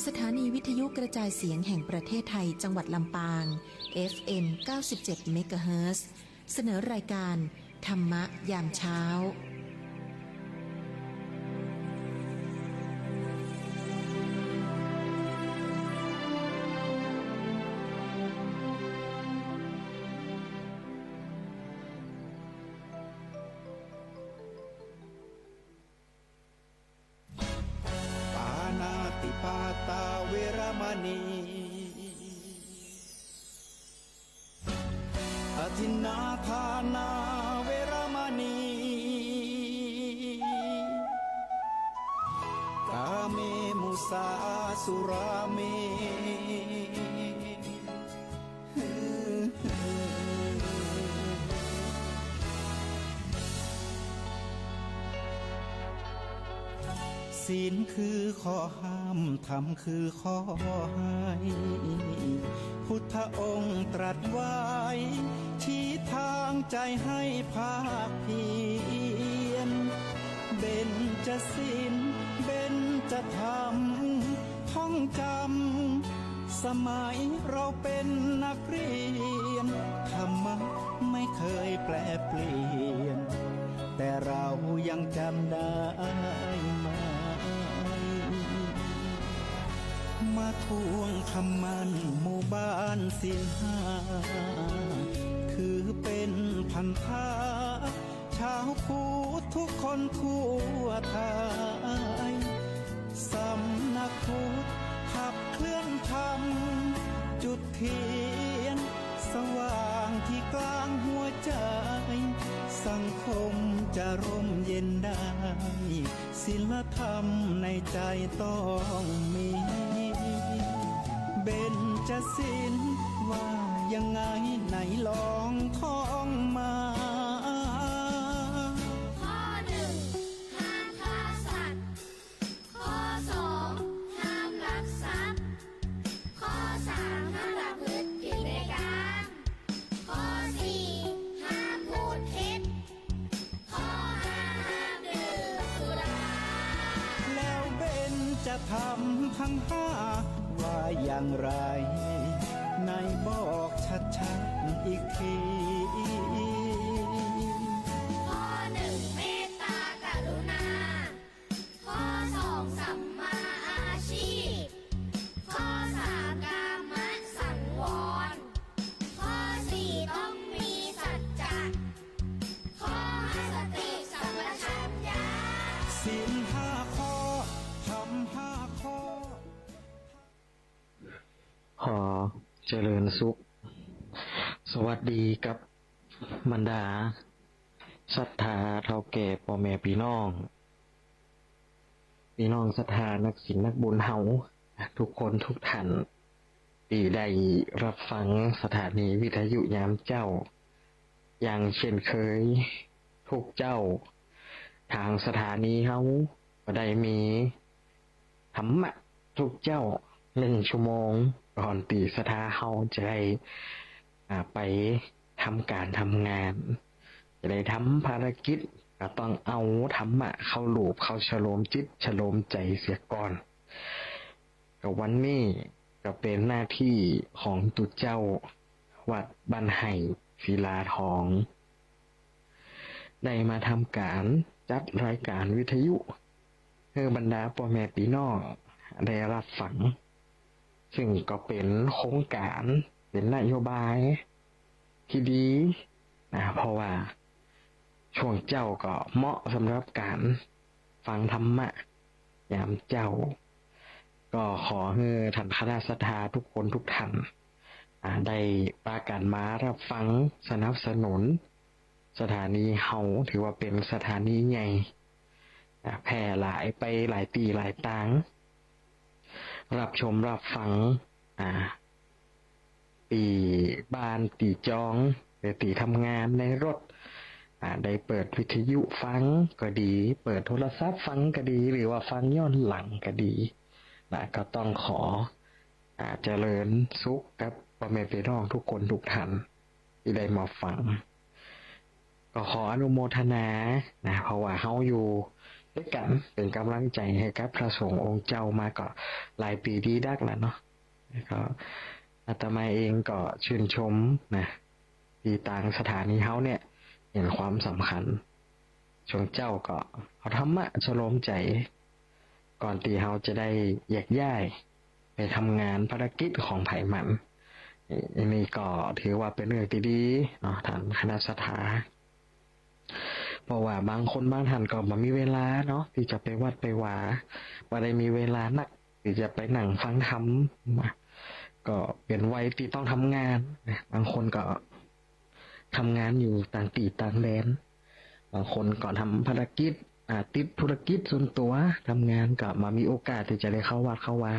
สถานีวิทยุกระจายเสียงแห่งประเทศไทยจังหวัดลำปาง FM 97 เมกะเฮิรตซ์เสนอรายการธรรมะยามเช้าปาตาเวรมณีอทินนาทานาเวรมณีกาเมมุสาสุราเมศีลคือข้อห้ามธรรมคือข้อให้พุทธองค์ตรัสไว้ชี้ทางใจให้ภาคเพียรเบญจศีลเบญจธรรมท่องจำสมัยเราเป็นนักเรียนธรรมะไม่เคยแปรเปลี่ยนแต่เรายังจำได้มาทวงคำมั่นหมู่บ้านศีลห้าถือเป็นพันธะชาวพุทธทุกคนทั่วไทยสำนักพุทธขับเคลื่อนธรรมจุดเทียนสว่างที่กลางหัวใจสังคมจะร่มเย็นได้ศีลธรรมในใจต้องมีเบญจศีลว่ายังไงไหนลองท่องมาข้อหนึ่งห้ามฆ่าสัตว์ข้อสองห้ามลักทรัพย์ข้อสามห้ามประพฤติผิดในกามข้อสี่ห้ามพูดเท็จข้อห้าห้ามดื่มสุราแล้วเบญจธรรมทั้งห้าว่าอย่างไรไหนบอกชัดๆอีกทีข้อหนึ่งเมตตากรุณาข้อสองสัมมาอาชีพข้อสามกามสังวรข้อสี่ต้องมีสัจจะข้อห้าสติสัมปชัญญะศีลห้าข้อธรรมห้าข้อขอเจริญสุขสวัสดีกับบรรดาศรัทธาเฒ่าแก่พ่อแม่พี่น้องศรัทธานักศีลนักบุญเฮาทุกคนทุกท่านที่ได้รับฟังสถานีวิทยุยามเจ้าอย่างเช่นเคยทุกเจ้าทางสถานีเฮาก็ได้มีธรรมะทุกเจ้า1 ชั่วโมงก่อนตีสถาเฮาจะได้ไปทำการทำงานจะได้ทำภารกิจก็ต้องเอาธรรมะเข้าหลูบเข้าฉโลมจิตฉโลมใจเสียก่อนก็วันนี้ก็เป็นหน้าที่ของตุเจ้าวัดบ้านไห่ศิลาทองได้มาทำการจัดรายการวิทยุให้บรรดาพ่อแม่พี่น้องได้รับฟังซึ่งก็เป็นโครงการเป็นนโยบายที่ดีเพราะว่าช่วงเจ้าก็เหมาะสำหรับการฟังธรรมะยามเจ้าก็ขอให้ท่านคณะศรัทธาทุกคนทุกท่านได้ปรากันมารับฟังสนับสนุนสถานีเฮาถือว่าเป็นสถานีใหญ่แพร่หลายไปหลายตีหลายต่างรับชมรับฟังตีบ้านตีจองหรือตีทำงานในรถได้เปิดวิทยุฟังก็ดีเปิดโทรศัพท์ฟังก็ดีหรือว่าฟังย้อนหลังก็ดีก็ต้องขอเจริญสุขกับพ่อแม่พี่น้องทุกคนทุกท่านที่ได้มาฟังก็ขออนุโมทนาเพราะว่าเฮาอยู่ ด้วยกันเป็นกำลังใจให้กับพระสงฆ์องค์เจ้ามาก็หลายปีดีดักแล้วเนาะก็อาตมาเองก็ชื่นชมนะที่ต่างสถานีเฮาเนี่ยเห็นความสำคัญช่วงเจ้าก็เอาธรรมะฉโลมใจก่อนที่เฮาจะได้แยกย้ายไปทำงานภารกิจของไผมันนี่ก็ถือว่าเป็นเรื่องที่ดีเนาะท่านคณะสถาเพราะว่าบางคนบางท่านก็บ่มีเวลาเนาะที่จะไปวัดไปวาบ่ได้มีเวลานักที่จะไปนั่งฟังธรรมก็เป็นวัยที่ต้องทำงานบางคนก็ทำงานอยู่ต่างที่ต่างแดนบางคนก็ทำภารกิจติดธุรกิจส่วนตัวทำงานก็มามีโอกาสที่จะได้เข้าวัดเข้าวา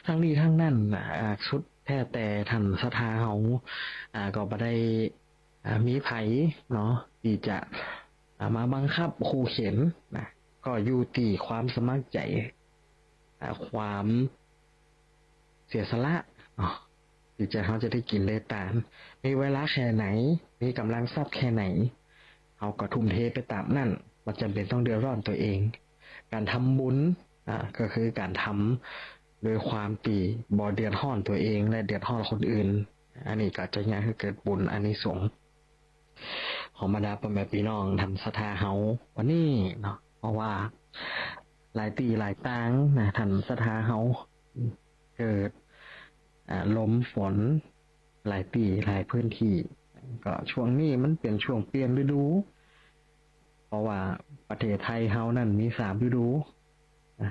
ทั้งนี้ทั้งนั้นสุดแท้แต่ท่านศรัทธาเฮาก็บ่ได้มีไผเนาะที่จะมาบังคับขู่เข็นนะก็อยู่ที่ความสมัครใจความเสียสละเนาะที่เขาจะได้กินได้ตามมีเวลาแค่ไหนมีกำลังทรัพย์แค่ไหนเขาก็ทุ่มเทไปตามนั่นมันจำเป็นต้องเดือดร้อนตัวเองการทำบุญก็คือการทำโดยความตีบ่เดือดร้อนตัวเองและเดือดร้อนคนอื่นอันนี้ก็จะยังให้เกิดบุญอานิสงส์ของบรรดาพ่อแม่พี่น้องทำศรัทธาเฮาวันนี้เนาะเพราะว่าหลายตีหลายต่างนะท่านศรัทธาเฮาเกิดลมฝนหลายปีหลายพื้นที่ก็ช่วงนี้มันเป็นช่วงเปลี่ยนฤดูเพราะว่าประเทศไทยเฮานั่นมี3ฤดู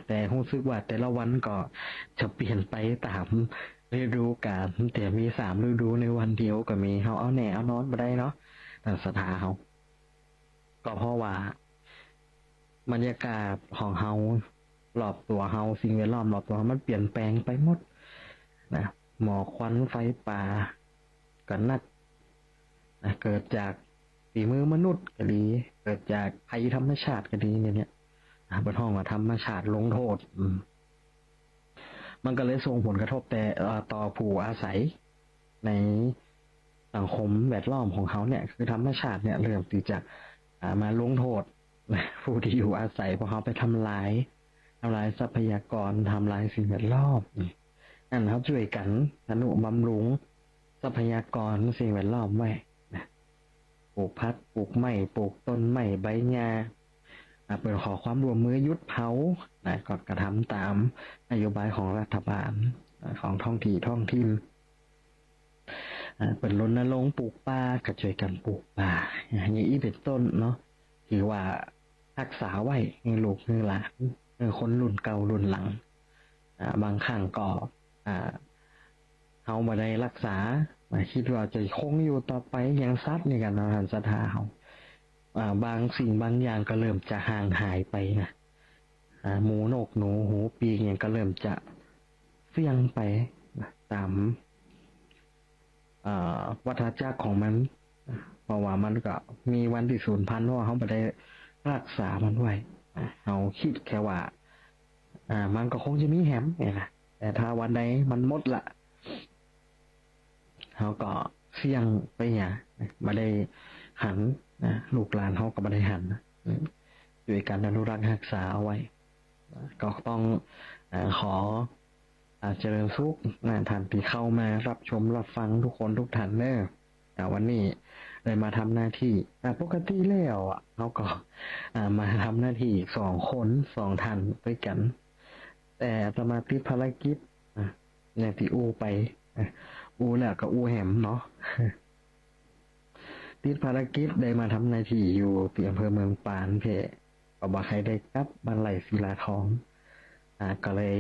แต่รู้สึกว่าแต่ละวันก็จะเปลี่ยนไปตามฤดูกาลแต่มี3ฤดูในวันเดียวก็มีเฮาเอาแหน่เอานอนบ่ได้เนาะแต่ศรัทธาเฮาก็เพราะว่าบรรยากาศของเฮารอบตัวเฮาสิ่งแวดล้อมรอบตัวมันเปลี่ยนแปลงไปหมดนะหมอกควันไฟป่าก็นัดเกิดจากฝีมือมนุษย์ก็ดีเกิดจากภัยธรรมชาติก็ดีเนี่ยบนห้องธรรมชาติลงโทษมันก็เลยส่งผลกระทบแต่ต่อผู้อาศัยในสังคมแวดล้อมของเขาเนี่ยคือธรรมชาติเนี่ยเริ่มที่จะมาลงโทษผู้ที่อยู่อาศัยเพราะเขาไปทำลายทรัพยากรทำลายสิ่งแวดล้อมนั่นเขาช่วยกันอนุบำรุงทรัพยากรสิ่งแวดล้อมไว้ปลูกพักปลูกไม้ปลูกต้นไม้ใบหญ้าเปิดขอความร่วมมือยุดเผาก็กระทำตามนโยบายของรัฐบาลของท้องถิ่นเปิดรณรงค์ปลูกป่าก็ช่วยกันปลูกป่าอย่างนี้เป็นต้นเนาะถือว่ารักษาไว้ให้ลูกให้หลานคนรุ่นเก่ารุ่นหลังบางครั้งก็เขามาได้รักษาคิดว่าจะคงอยู่ต่อไปอย่างซัดในการทำศรัทธาเขาบางสิ่งบางอย่างก็เริ่มจะห่างหายไปนะหมูนกหนูหูปีกอย่างก็เริ่มจะเสี่ยงไปตามวัฏจักรของมันเพราะว่ามันก็มีวันที่สูญพันธุ์เพราะว่าเขาไม่ได้รักษามันไว้เขาคิดแค่ว่ามันก็คงจะมีแหมเนี่ยนะแต่ถ้าวันใดมันหมดละเขาก็เสี่ยงไปอย่างไม่ได้หันลูกหลานเขาก็ไม่ได้หันด้วยการอนุรักษ์รักษาเอาไว้ก็ต้องขอเจริญสุขท่านที่เข้ามารับชมรับฟังทุกคนทุกท่านเนอะวันนี้เลยมาทำหน้าที่ปกติแล้วเขาก็มาทำหน้าที่2 คน2 ท่านด้วยกันแต่จะมาติดภารกิจอย่างที่อูไปอูแล้วก็อูแหมเนาะติดภารกิจได้มาทำหน้าที่อยู่ที่อำเภอเมืองปานเพก็บอกใครได้กลับบ้านไหลศิลาทองก็เลย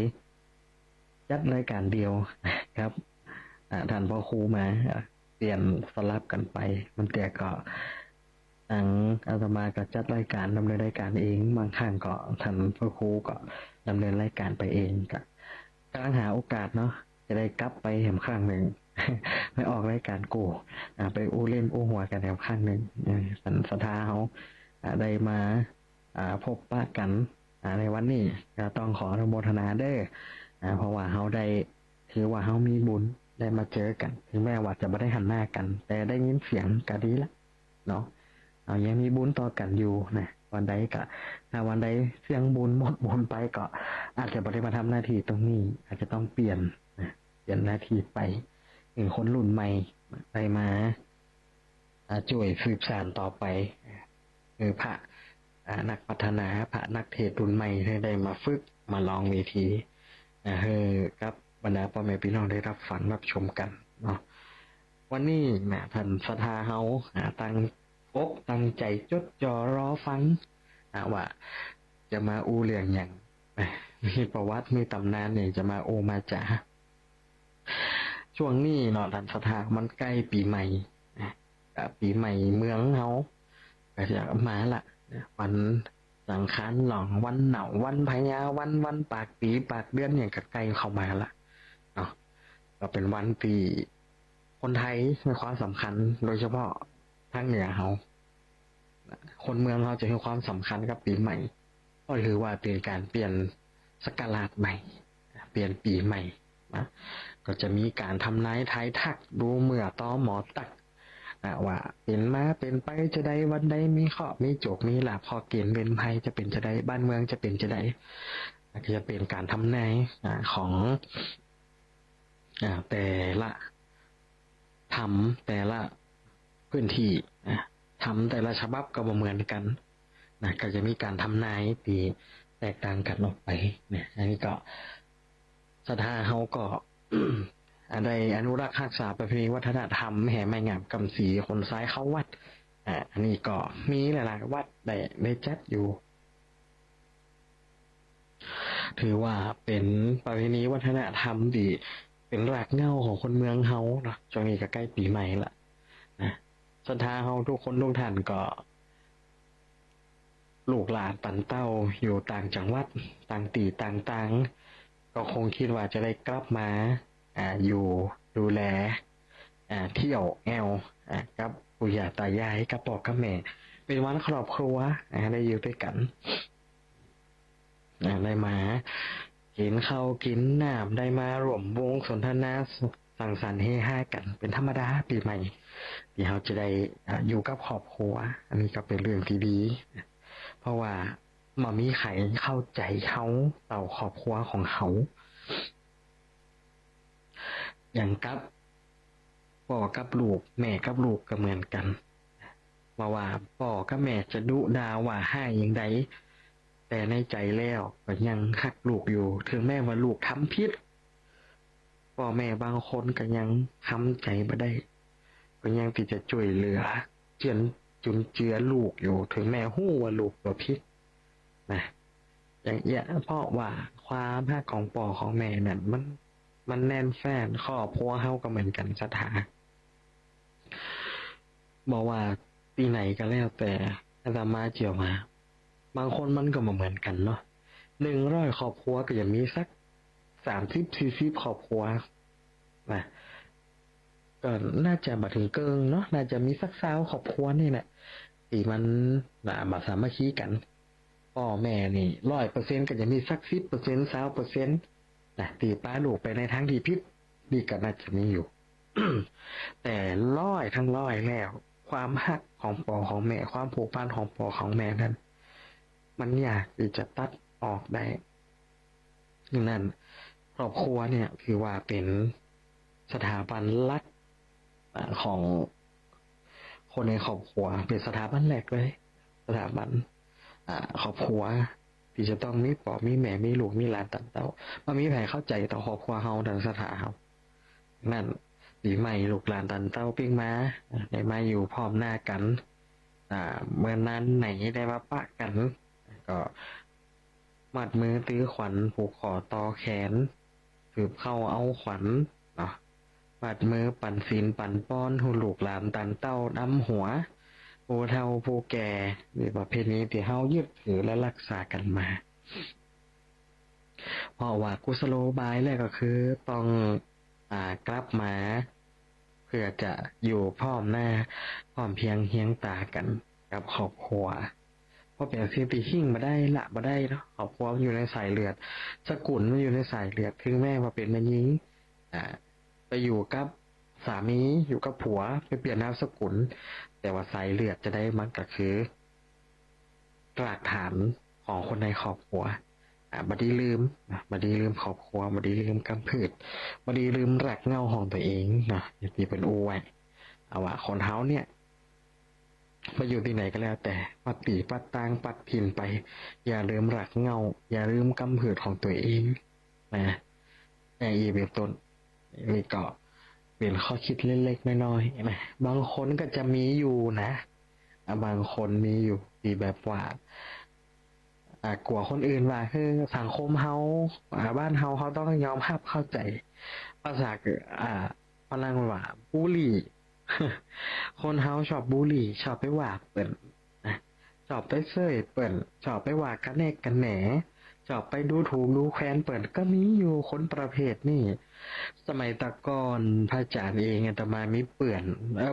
จัดรายการเดียวครับท่านพ่อครูมาเปลี่ยนสลับกันไปมันแต่ก็ทางอาตมาก็จัดรายการดำเนินรายการเองบางครั้งก็ท่านพ่อครูก็ดำเนินรายการไปเองก็กำลังหาโอกาสเนาะจะได้กลับไปแหมครั้งหนึ่งไม่ออกรายการกูไปอู้เล่นอู้หัวกันแหมครั้งหนึ่งสันสถาเขาได้มาพบปะกันในวันนี้ก็ต้องขออนุโมทนาเด้อเพราะว่าเขาได้ถือว่าเขามีบุญได้มาเจอกันถึงแม้ว่าจะไม่ได้หันหน้ากันแต่ได้ยินเสียงก็ดีละเนาะยังมีบุญต่อกันอยู่นะ วันใดก็ถ้าวันใดเสี่ยงบุญหมดบุญไปก็อาจจะบ่ได้มาทำหน้าที่ตรงนี้ อาจจะต้องเปลี่ยนหน้าที่ไปเป็นคนรุ่นใหม่ได้มาช่วยสืบสานต่อไปพระนักพัฒนาพระนักเทศน์รุ่นใหม่ได้มาฝึกมาลองเวทีให้กับบรรดาพ่อแม่พี่น้องได้รับฟังรับชมกันเนาะวันนี้ท่านศรัทธาเฮาตั้งอกตั้งใจจดจ่อรอฟังว่าจะมาอู้เรื่องอย่างมีประวัติมีตำนานเนี่ยจะมาโอมาจาช่วงนี้เนาะท่านศรัทธามันใกล้ปีใหม่ปีใหม่เมืองเฮาก็จะมาละวันสังขารหลองวันเหนาวันพญาวันปากปีปากเดือนเนี่ยก็ใกล้เข้ามาละเนาะก็เป็นวันที่คนไทยมีความสำคัญโดยเฉพาะทางเหนือเฮาคนเมืองเราจะให้ความสำคัญกับปีใหม่ก็ถือว่าเป็นการเปลี่ยนศักราชใหม่เปลี่ยนปีใหม่นะก็จะมีการทำนายทายทักดูเมื่อต้อหมอตักว่าเป็นมาเป็นไปจะได้วันใดมีเคราะห์มีโจกมีลาภพอเกณฑ์เป็นภัยจะเป็นจะได้บ้านเมืองจะเป็นจะได้ก็จะเป็นการทำนายของแต่ละทำแต่ละพื้นที่ทำแต่ละฉบับก็บ่เหมือนกันก็จะมีการทำนายที่แตกต่างกันออกไปเนี่ยอันนี้ก็ศรัทธาเขาก็ ได้อนุรักษ์รักษาประเพณีวัฒนธรรมแห่ไม้งามกำสีคนซ้ายเข้าวัดอันนี้ก็มีหลายๆวัดได้จัดอยู่ถือว่าเป็นประเพณีวัฒนธรรมที่เป็นรากเหง้าของคนเมืองเฮาเนาะช่วงนี้ก็ใกล้ปีใหม่ละนะศรัทธาเฮาทุกคนทุกท่านก็ลูกหลานปันเต้าอยู่ต่างจังหวัดต่างตีต่างๆก็คงคิดว่าจะได้กลับมาอยู่ดูแลเที่ยวแอลกับปู่ย่าตายายกับพ่อกับแม่เป็นวันครอบครัวได้อยู่ด้วยกันได้มากินข้าวกินน้ำได้มาร่วมวงสนทนาสังสรรค์เฮฮากันเป็นธรรมดาปีใหม่ที่เราจะได้อยู่กับครอบครัวอันนี้ก็เป็นเรื่องที่ดีเพราะว่ามามีใครเข้าใจเขาต่อครอบครัวของเขาอย่างกับพ่อกับลูกแม่กับลูกก็เหมือนกันว่าพ่อกับแม่จะดุด่าว่าให้อย่างใดแต่ในใจแล้วก็ยังฮักลูกอยู่ถึงแม้ว่าลูกทำผิดพ่อแม่บางคนก็ยังทำใจบ่ได้ก็ยังที่จะช่วยเหลือจุนเจือลูกอยู่ถึงแม้ฮู้ว่าลูกบ่ผิดนะอย่างเงี้ยเพราะว่าความฮักของพ่อของแม่นั่นมันแน่นแฟ้นครอบครัวเฮาก็เหมือนกันศรัทธาบอกว่าปีไหนก็แล้วแต่อาตมาเจียวมาบางคนมันก็มาเหมือนกันเนาะ100ครอบครัวก็จะมีสัก30-40ครอบครัวนะก็น่าจะมาถึงเกิงเนาะน่าจะมีสัก20ครอบครัวนี่แหละที่มันมาสามัคคีกันพ่อแม่นี่100%ก็จะมีสัก10% 20%นะตีป้าลูกไปในทางที่ผิดนี่ก็น่าจะมีอยู่ แต่ทั้งร้อยแล้วความฮักของพ่อของแม่ความผูกพันของพ่อของแม่นั้นมันยากที่จะตัดออกได้ดังนั้นครอบครัวเนี่ยคือว่าเป็นสถาบันหลักของคนในครอบครัวเป็นสถาบันแรกเลยสถาบันครอบครัวที่จะต้องมีพ่อมีแม่มีลูกมีหลานต่างเต้ามันมีแผนเข้าใจต่อครอบครัวเฮาดังสถาเฮานั่นปีใหม่ลูกหลานตันเต้าปิ้งมาได้มาอยู่พร้อมหน้ากันเมื่อนั้นไหนได้มาปะกันก็มัดมือตื้อขวัญผูกคอต่อแขนสืบเข้าเอาขวัญเนาะมัดมือปั่นศีลปั่นป้อนหูลูกหลานตันเต้าดำหัวผู้เฒ่าผู้แก่นี่ประเพณีที่เฮายึดถือและรักษากันมาเพราะว่ากุศโลบายแรกก็คือต้องกลับมาเพื่อจะอยู่พร้อมหน้าพร้อมเพียงเฮียงตากันกับครอบครัวเพราะเป็นสิ่งที่หิ้งมาได้ละมาได้เนาะครอบครัวมันอยู่ในสายเลือดสกุลมันอยู่ในสายเลือดถึงแม้ว่าเป็นแม่หญิงไปอยู่กับสามีอยู่กับผัวไปเปลี่ยนนามสกุลแต่ว่าสายเลือดจะได้มันก็คือ รากฐานของคนในครอบครัวบ่ได้ลืมบ่ได้ลืมครอบครัวบ่ได้ลืมกำพืชบ่ได้ลืมรากเหง้าของตัวเองนะอย่างที่เพิ่นอู้ไว้เอาว่าคนเฮาเนี่ยมาอยู่ที่ไหนก็แล้วแต่ปัดปีปัดตางปัดถิ่นไปอย่าลืมรากเหง้าอย่าลืมกำพืชของตัวเองนะอย่างนี้เป็นต้นนี่ก็เป็นข้อคิดเล็กๆน้อยๆนะบางคนก็จะมีอยู่นะบางคนมีอยู่ที่แบบว่ากลัวคนอื่นว่าคือสังคมเฮาบ้านเฮาเขาต้องยอมรับเข้าใจภาษาฝรั่งว่าบูลลี่ คนเฮาชอบบูลลี่ชอบไปว่าเปิ้นนะชอบไปเซ้ยเปิ้นชอบไปว่ากันแนกกันแหนชอบไปดูถูกดูแคลนเปิ้นก็มีอยู่คนประเภทนี้สมัยแตะก่อนพระอาจารย์เองอาตมามีเปื่อน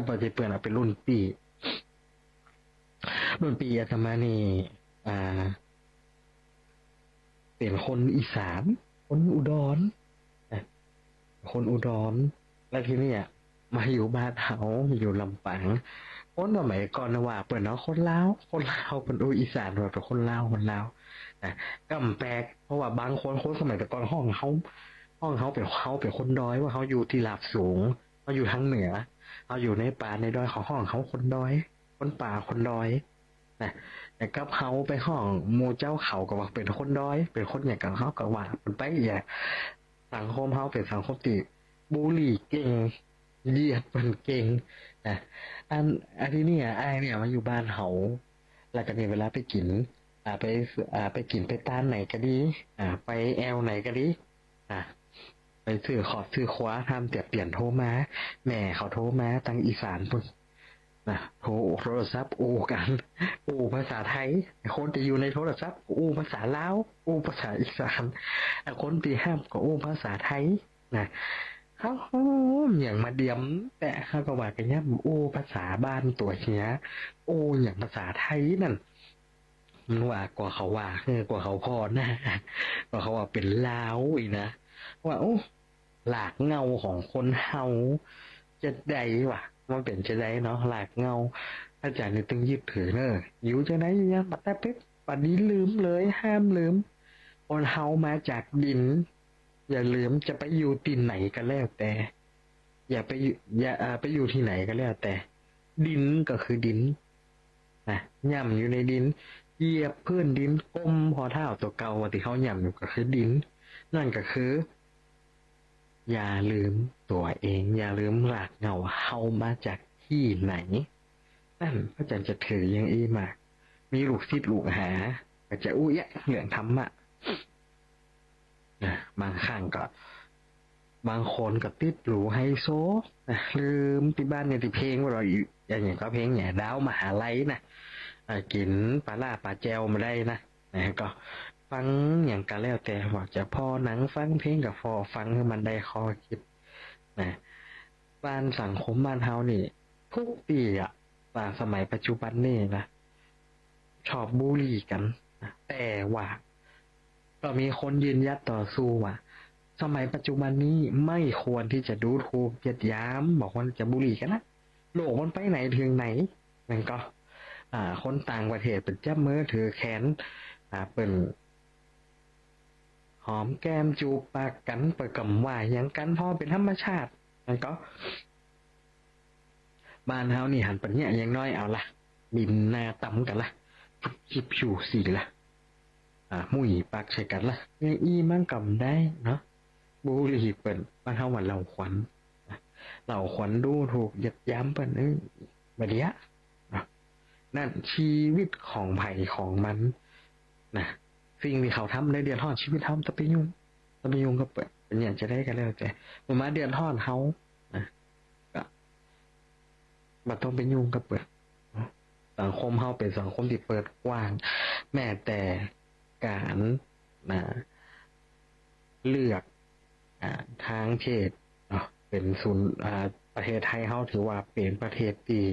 บ่ใช่เปื่อนเป็นรุ่นปีอาตมานี่เป็นคนอีสานคนอุดรคนอุดรแล้วทีนี้มาอยู่บ้านเฮาอยู่ลำปางคนสมัยก่อนนะว่าเปิ้นเนาะคนลาวเป็นอีสานว่าเป็นคนลาวนะก็แปลกเพราะว่าบางคนสมัยแต่ก่อนห้องเฮาเป็นคนดอยว่าเขาอยู่ที่ลาบสูงเขาอยู่ทางเหนือเขาอยู่ในป่าในดอยของห้องเขาคนดอยคนป่าคนดอยนะแต่กับเขาไปห้องหมู่เจ้าเขาก็ว่าเป็นคนดอยเป็นคนอย่างกับเขาก็ว่าเป็นไปอย่างสังคมเขาเป็นสังคมที่บูลลี่เก่งเหยียดเป็นเก่งนะอันที่นี่ไอ้เนี่ยมาอยู่บ้านเขาแล้วก็มีเวลาไปกินไปกินไปต้านไหนก็ดีไปแอลไหนก็ดีไปซื้อขอดซื้อคว้าทำเตียบเปลี่ยนโทรมาแม่เขาโทรมาตั้งอีสานพุ่นนะโทรศัพท์อูกันอูภาษาไทยคนที่อยู่ในโทรศัพท์อูภาษาลาวอูภาษาอีสานคนที่ห้ามก็อูภาษาไทยนะเขาอย่างมาเดียมแต่เขาก็ว่ากันเนี่ยอูภาษาบ้านตัวเนี้ยอูอย่างภาษาไทยนั่นมันว่ากว่าเขากว่าเขาพอนะกว่าเขาว่าเป็นลาวอีกนะว่าโอ้หลากเงาของคนเฮาจะได้ว่ะมันเป็นจะได้เนาะหลากเงาอาจารย์นี่ต้องยึดถือเนอะอยู่จะได้ยังปัดแต่ปิ๊บปัดนี้ลืมเลยห้ามลืมคนเฮามาจากดินอย่าลืมจะไปอยู่ที่ไหนก็แล้วแต่อย่าไปอยู่ที่ไหนก็แล้วแต่ดินก็คือดินนะย่ำอยู่ในดินเหยียบพื้นดินก้มพอเท้าตัวเก่าที่เขาย่ำอยู่ก็คือดินนั่นก็คืออย่าลืมตัวเองอย่าลืมรากเหง้าเฮามาจากที่ไหนนั่นพระอาจารย์จะถืออย่างอีมามีลูกศิษย์ลูกหาก็จะอุ้ยเรื่องธรรมะบางครั้งก็บางคนก็ติดหรูไฮโซลืมที่บ้านเนี่ยที่เพลงว่าเราอย่างก็เพลงแหน่ดาวมหาลัยนะกินปลาล่าปลาแจวมาได้นะก็ฟังอย่างกันแล้วแต่ว่าจะพอหนังฟังเพลงกับพอฟังให้มันได้คอคิดนะบ้านสังคมบ้านเฮานี่ทุกปีสมัยปัจจุบันนี่นะชอบบูลลี่กันนะแต่ว่าก็มีคนยืนยัดต่อสู้ว่าสมัยปัจจุบันนี้ไม่ควรที่จะดูถูกเหยียดหยามบอกว่าจะบูลลี่กันนะโลกมันไปไหนถึงไหนมันก็คนต่างประเทศเป็นจับมือถือแขนเป็นหอมแก้มจูบปากกันเปิดกำว่าอย่างกันพอเป็นธรรมชาติมันก็บ้านเฮานี่หันปัญญาอย่างน้อยเอาละบินหน้าต่ำกันละชิบชูสีละมุ้ยปากใส่กันละยังอีมั่งกำได้เนาะบุหรี่เปิดบ้านเฮาว่าเราขวัญดูถูกหยัดย้ำเปิดบดเดียนั่นชีวิตของไผ่ของมันนะสิ่งที่เขาทำในเดือดร้อนชีวิตทำตะไปยุ่งก็เปิดเป็นอย่างจะได้กันแล้วแต่มาเดือดร้อนเขานะก็มาต้องไปยุ่งก็เปิดสังคมเขาเป็นสังคมที่เปิดกว้างแม้แต่การเลือกทางเพศเป็นศูนย์ประเทศไทยเขาถือว่าเป็นประเทศที่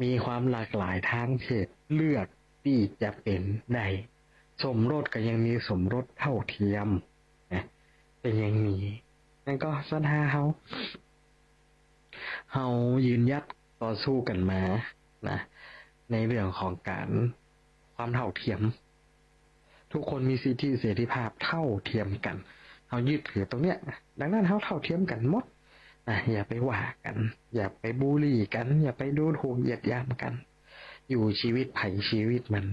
มีความหลากหลายทางเพศเลือกที่จะเป็นได้สมรสก็ยังมีสมรสเท่าเทียมนะเป็นอย่างนี้นั่นก็ศรัทธาเฮายืนยัดต่อสู้กันมานะในเรื่องของการค ความเท่าเทียม ทุกคนมีสิทธิเสรีภาพเท่าเทียมกันเขายึดถือตรงเนี้ยดังนั้นเขาเท่าเทียมกันหมดอย่าไปว่ากัน อย่าไปบูลลี่กัน อย่าไปดูถูกเหยียดหยามกัน อยู่ชีวิตไผ่ชีวิตมัน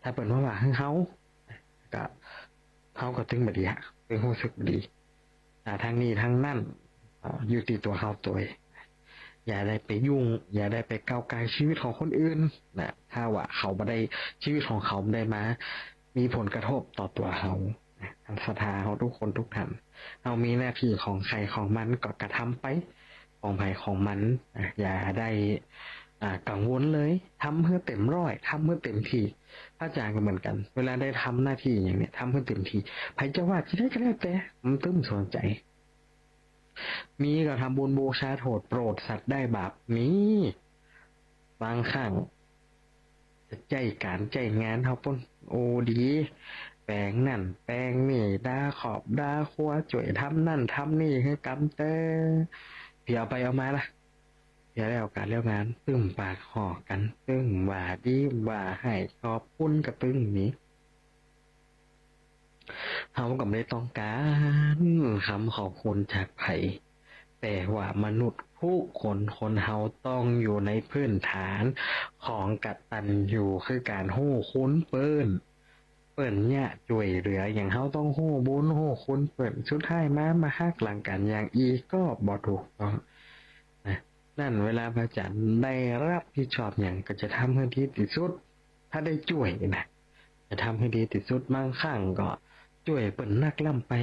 ถ้าเปิดว่าให้เขาก็ตึงบดีฮะตึงรู้สึกดีทางนี้ทางนั่นอยู่ที่ตัวเขาตัวอย่าได้ไปยุ่ง อย่าได้ไปก้าวไกลชีวิตของคนอื่นนะถ้าว่าเขาไม่ได้ชีวิตของเขาไม่ได้มามีผลกระทบต่อตัวเขาทันศรัทธาเขาทุกคนทุกท่านเรามีหน้าที่ของใครของมันก็กระทำไปของใครของมันอย่าได้กังวลเลยทำเพื่อเต็มร้อยทำเพื่อเต็มที่พระอาจารย์ก็เหมือนกันเวลาได้ทำหน้าที่อย่างเนี้ยทำเพื่อเต็มที่ใครจะว่าที่ได้ก็แล้วแต่มันตึ้มสนใจมีก็ทำบุญบูชาโทษโปรดสัตว์ได้บาปมีบางครั้งจะใจการใจงานเขาป้นโอดีแปลงนั่นแปลงนี่ด่าขอบด่าคัวจ่วยทำนั่นทำนี่ให้กำเตอเดี๋ยวไปเอามาล่ะเดี๋ยวแล้วการเลี้ยวงานตึ้มปากห่อกันตึ้มว่าดีว่าให้ขอบคุณกับตึ้งนี้เขาก็ไม่ได้ต้องการคำขอบคุณจากไผแต่ว่ามนุษย์ผู้คนเฮาต้องอยู่ในพื้นฐานของกตัญญูคือการฮู้คุณเปิ้นเนี่ยช่วยเหลืออย่างเฮาต้องฮู้บุญฮู้คุณเปิ้นสุดท้ายมาฮักหลังกันอย่างอีกก็บ่ถูกต้องนั่นเวลาพระอาจารย์ได้รับผิดชอบอย่างก็จะทำให้ดีที่สุดถ้าได้ช่วยนะจะทำให้ดีที่สุดบางครั้งก็ช่วยเปิ้นนักล่ำไป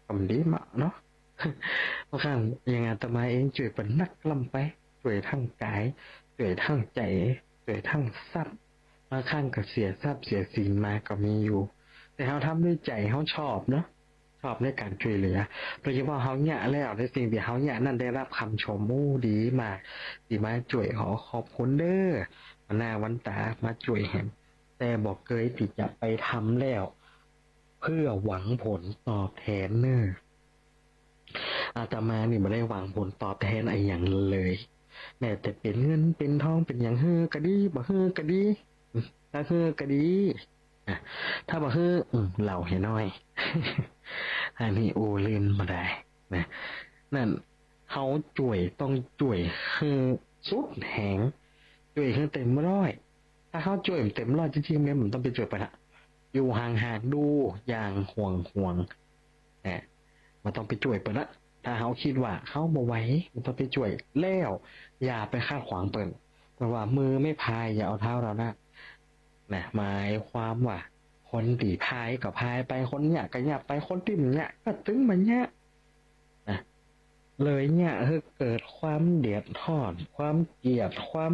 ก็ดีมากเนาะบางครั้งอย่างอาตมาเองช่วยเปิ้นนักล่ำไปช่วยทั้งกายช่วยทั้งใจช่วยทั้งทรัพย์บางครั้งก็เสียทรัพย์เสียสินมาก็มีอยู่แต่เขาทำด้วยใจเขาชอบเนาะชอบในการช่วยเหลือโดยเฉพาะเขาเนี่ยแล้วในสิ่งที่เขาเนี่ยนั่นได้รับคำชมดีมากดีมาช่วยขอบคุณเด้อวันหน้าวันตามาช่วยแหมแต่บอกเคยที่จะไปทำแล้วเพื่อหวังผลตอบแทนเนออาตมานี่ไม่ได้หวังผลตอบแทนอะไรอย่างเลยแม้แต่เป็นเงินเป็นทองเป็นอย่างก็ดีบ่ก็ดีถ้าก็ดีถ้าบ่เหล่าให้น้อย อันนี้โอเล่นมาได้นะนั่นเขาจ่วยต้องจ่วยคือสุดแหงจ่วยคือเต็มร้อยถ้าเขาจ่วยเต็มร้อยจริงๆเนี่ยมันต้องไปจ่วยไปละอยู่ห่างๆดูอย่างห่วงมันต้องไปจ่วยไปละถ้าเขาคิดว่าเขาบ่ไหวมันต้องไปจ่วยแล้วอย่าไปคาดขวางเปิ่นเพราะว่ามือไม่พายอย่าเอาเท้าเรานะหมายความว่าคนตีพายก็พายไปคนเนี่ยก็เนี่ยไปคนที่เนี่ยก็ตึงมันเนี่ยเลยเนี่ยเกิดความเดือดร้อนความเกลียดความ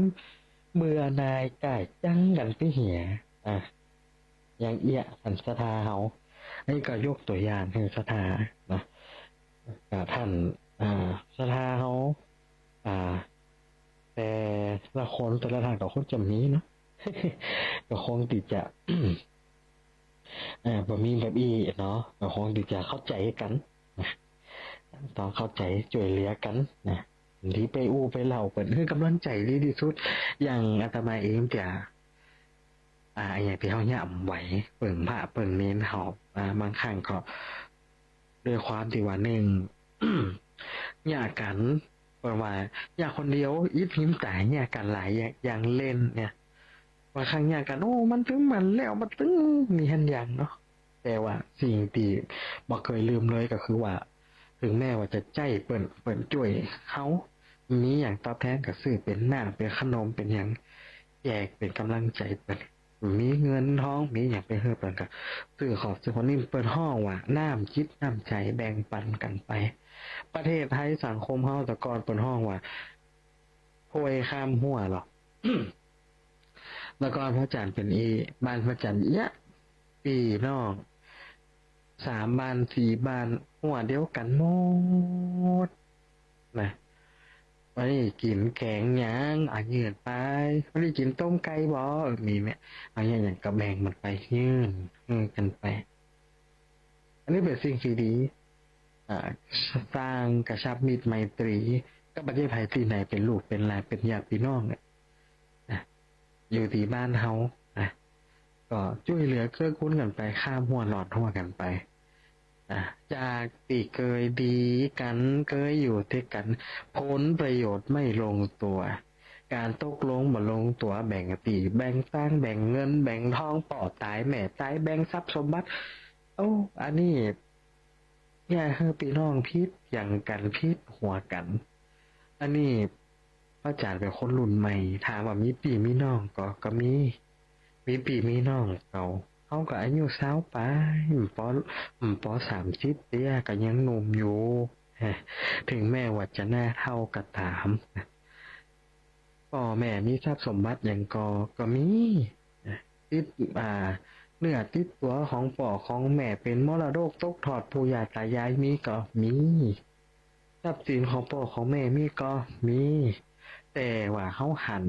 เบื่อหน่ายก่ายจังกันไปเหี่ยอย่างเอี้ยสันสถาเฮาไอ้ก็ยกตัวอย่างให้สถานะท่านสถาเฮาแต่ละคนแต่ละทางกับคนจำนี้เนาะ ก็คงติดจะบ่มีแบบอีเนาะก็คงติดจะเข้าใจกันนะต้องเข้าใจช่วยเหลือกันนะที่ไปไปเล่าเปิดคือกำลังใจดีที่สุดอย่างอาตมาเองจะอย่างที่เขาย่ำไหวเปิ่งพระเปิ่งเน้นเขาบางครั้งก็ด้วยความที่ว่าหนึ่ง อยากกันเปิ่ว่าอยากคนเดียวอีพิมพ์แต่อยากกันหลายอย่างเล่นเนี่ยบางครั้งอยากกันมันถึงมันแล้วมันถึงมีหันอย่างเนาะแต่ว่าสิ่งที่บ่เคยลืมเลยก็คือว่าถึงแม้ว่าจะใจเปิ่นช่วยเขามีอย่างตอบแทนก็ซื้อเป็นหน้าเป็นขนมเป็นอย่างแยกเป็นกำลังใจเปิ่นมีเงินทองมีอย่างไปเฮือเปิ่นก็ซื้อของซื้อคนนี้เปิ่นห้องว่าน้ำจิตน้ำใจแบ่งปันกันไปประเทศไทยสังคมเฮาแต่ก่อนเปิ่นห้องว่าโพยข้ามหัวหรอก แล้วก็พระจันทร์เป็นบ้านพระจันทร์ปีน้อง3 บ้าน 4 บ้านหัวเดียวกันหมดนะวันนี้กินแกงหยังยืนไปวันนี้กินต้มไก่บ่มีไหมอย่างกระแบงมันไปยืนกันไปอันนี้เป็นสิ่งที่ดีสร้างกระชับมิตรไมตรีกับประเทศไทยที่ไหนเป็นลูกเป็นหลานเป็นญาติพี่น้องเนี่ยอยู่ที่บ้านเฮา ก็ช่วยเหลือเกื้อกูลกันไปข้ามหัวหลอดหัวกันไปจากตีเคยดีกันเคยอยู่ด้วยกันผลประโยชน์ไม่ลงตัวการตกลงบ่ลงตัวแบ่งตีแบ่งตั้งแบ่งเงินแบ่งทองป่อตายแม่ตายแบ่งทรัพย์สมบัติอันนี้อย่าให้พี่น้องพิษอย่างกันพิษหัวกันอันนี้พระอาจารย์เป็นคนรุ่นใหม่ถามว่ามีพี่มีน้องก็มีพี่มีน้องเขาก็อายุสาวไปป30เตี้ยก็ยังหนุ่มอยู่ถึงแม้ว่าจะหน้าเท่าก็ตามพ่อแม่มีทรัพย์สมบัติอย่างก็มีติดเนื้อติดตัวของพ่อของแม่เป็นมรดกตกทอดปู่ย่าตายายมีก็มีทรัพย์สินของพ่อของแม่มีก็มีแต่ว่าเขาหัน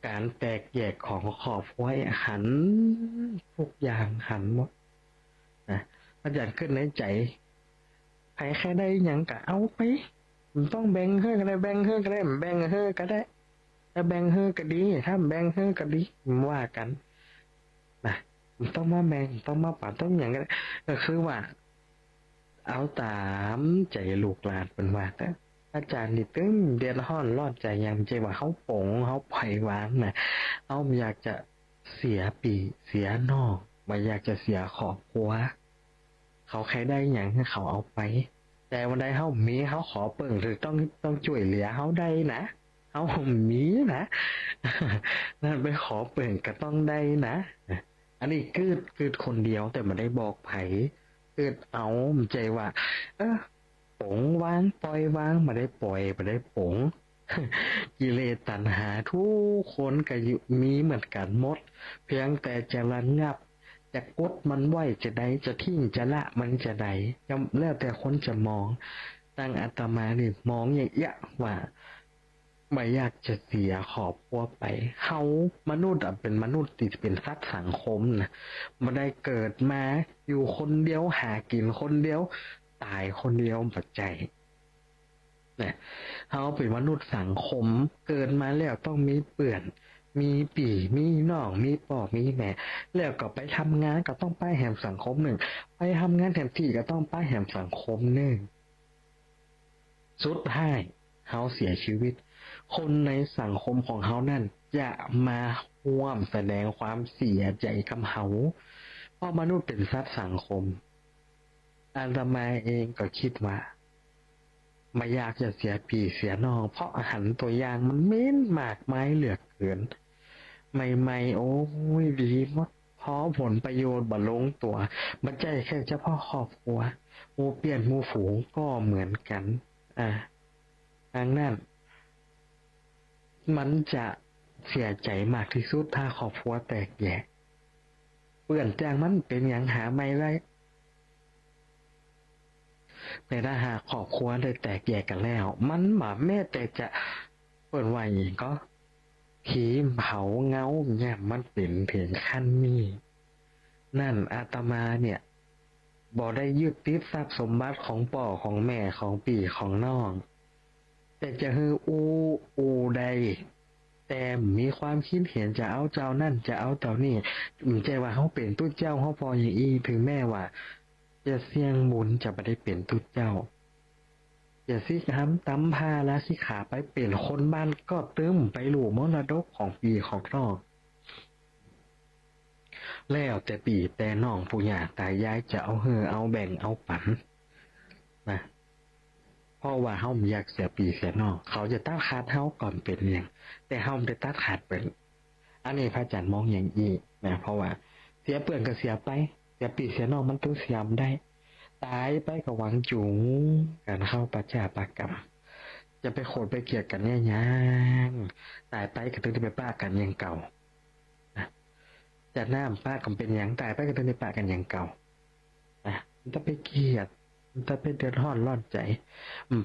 การแตกแยกของครอบครัวหันทุกอย่างหันหมดนะมันอยากขึ้นในใจใครแค่ได้หยังก็เอาไปมันต้องแบ่งเฮ้อก็ได้แบ่งเฮ้อก็ได้แบ่งเฮ้อก็ได้ถ้าแบ่งเฮ้อก็ดีถ้าแบ่งเฮ้อก็ดีว่ากันนะมันต้องมาแบ่งต้องมาปรับต้องอย่างนั้นก็คือว่าเอาตามใจลูกหลานเป็นว่าแต่อาจารย์นี่ตึ้งเดือดร้อนรอดใจยังใจว่าเขาปงเขาปล่อยวางนะเขาอยากจะเสียปีเสียนอกไม่อยากจะเสียครอบครัวเขาใครได้อย่างให้เขาเอาไปแต่วันใดเขามีเขาขอเปิ่งหรือต้องช่วยเหลือเขาได้นะเขามีนะ นั่นไปขอเปิ่งก็ต้องได้นะอันนี้คือคนเดียวแต่ไม่ได้บอกไผคือเอาใจว่าปงวางปล่อยวางมาได้ปล่อยมาได้ปง กิเลสตัณหาทุกคนก็มีเหมือนกันหมดเพียงแต่จะระงับจะกดมันไว้จะใดจะทิ้งจะละมันจะใดแล้วแต่คนจะมองตั้งอาตมานี่มองอย่างเงี้ยว่าไม่อยากจะเสียขอบครัวไปเขามนุษย์เป็นมนุษย์ที่เป็นสัตว์สังคมนะไม่ได้เกิดมาอยู่คนเดียวหากินคนเดียวตายคนเดียวปัจจัยเนี่ยเขาเป็นมนุษย์สังคมเกิดมาแล้วต้องมีเปื่อนมีปีมีน้องมีพ่อมีแม่แล้วก็ไปทำงานก็ต้องไปแห่งสังคมหนึ่งไปทำงานแถมที่ก็ต้องไปแห่งสังคมหนึ่งสุดท้ายเขาเสียชีวิตคนในสังคมของเขานั่นจะมาร่วมแสดงความเสียใจกับเขาเพราะมนุษย์เป็นสัตว์สังคมอาตมาเองก็คิดว่าไม่อยากจะเสียพี่เสียน้องเพราะอาหารตัวอย่างมันเม้นมากมายเหลือเกินใหม่ๆโอ้ยดีมากพอผลประโยชน์บ่ลงตัวมันใจแค่เฉพาะครอบครัวหมู่เปลี่ยนหมู่ฝูงก็เหมือนกันทางนั้นมันจะเสียใจมากที่สุดถ้าครอบครัวแตกแยกเปื่อนจางมันเป็นอย่างหาไม่ได้แต่ถ้าหากครอบครัวได้แตกแยกกันแล้วมันหมาแม่แต่จะเปิดไว้ก็ผีเผาเงาเนี่ยมันเป็นถึงขั้นนี้นั่นอาตมาเนี่ยบ่ได้ยึดติดทรัพย์สมบัติของพ่อของแม่ของพี่ของน้องแต่จะฮืออูใดแต่มีความคิดเห็นจะเอาเจ้านั่นจะเอาเจ้านี่ใจว่าเขาเป็นตุ้เจ้าเขาพออย่างอีถึงแม่ว่าจะเสี่ยงบุญจะไม่ได้เป็นตุ้เจ้าอย่าสิทำตำพาและสิขาไปเปลี่ยนคนบ้านก็ตึมไปหลู่มรดกของปีของน้องแล้วแต่ปีแต่น้องผู้ใหญ่ตายายจะเอาเอาแบ่งเอาปันนะเพราะว่าเฮาอยากเสียปีเสียน้องเขาจะตัดขาดเฮาก่อนเป็นอย่างแต่เฮาได้ตัดขาดเป็นอันนี้พระอาจารย์มองอย่างอีนะเพราะว่าเสียเปื่อนก็เสียไปเสียปีเสียน้องมันต้องเสียมได้ตายไปก็หวังจุงการเข้าปัจจาปากรรมจะไปโขดไปเกลียดกันเนี่ยยังตายไปก็ต้องไปป้ากันอย่างเก่าจะน้ำป้ากันเป็นอย่างตายไปก็ต้องไปป้ากันอย่างเก่ามันต้องไปเกลียดมันต้องไปเดือดร้อนร้อนใจ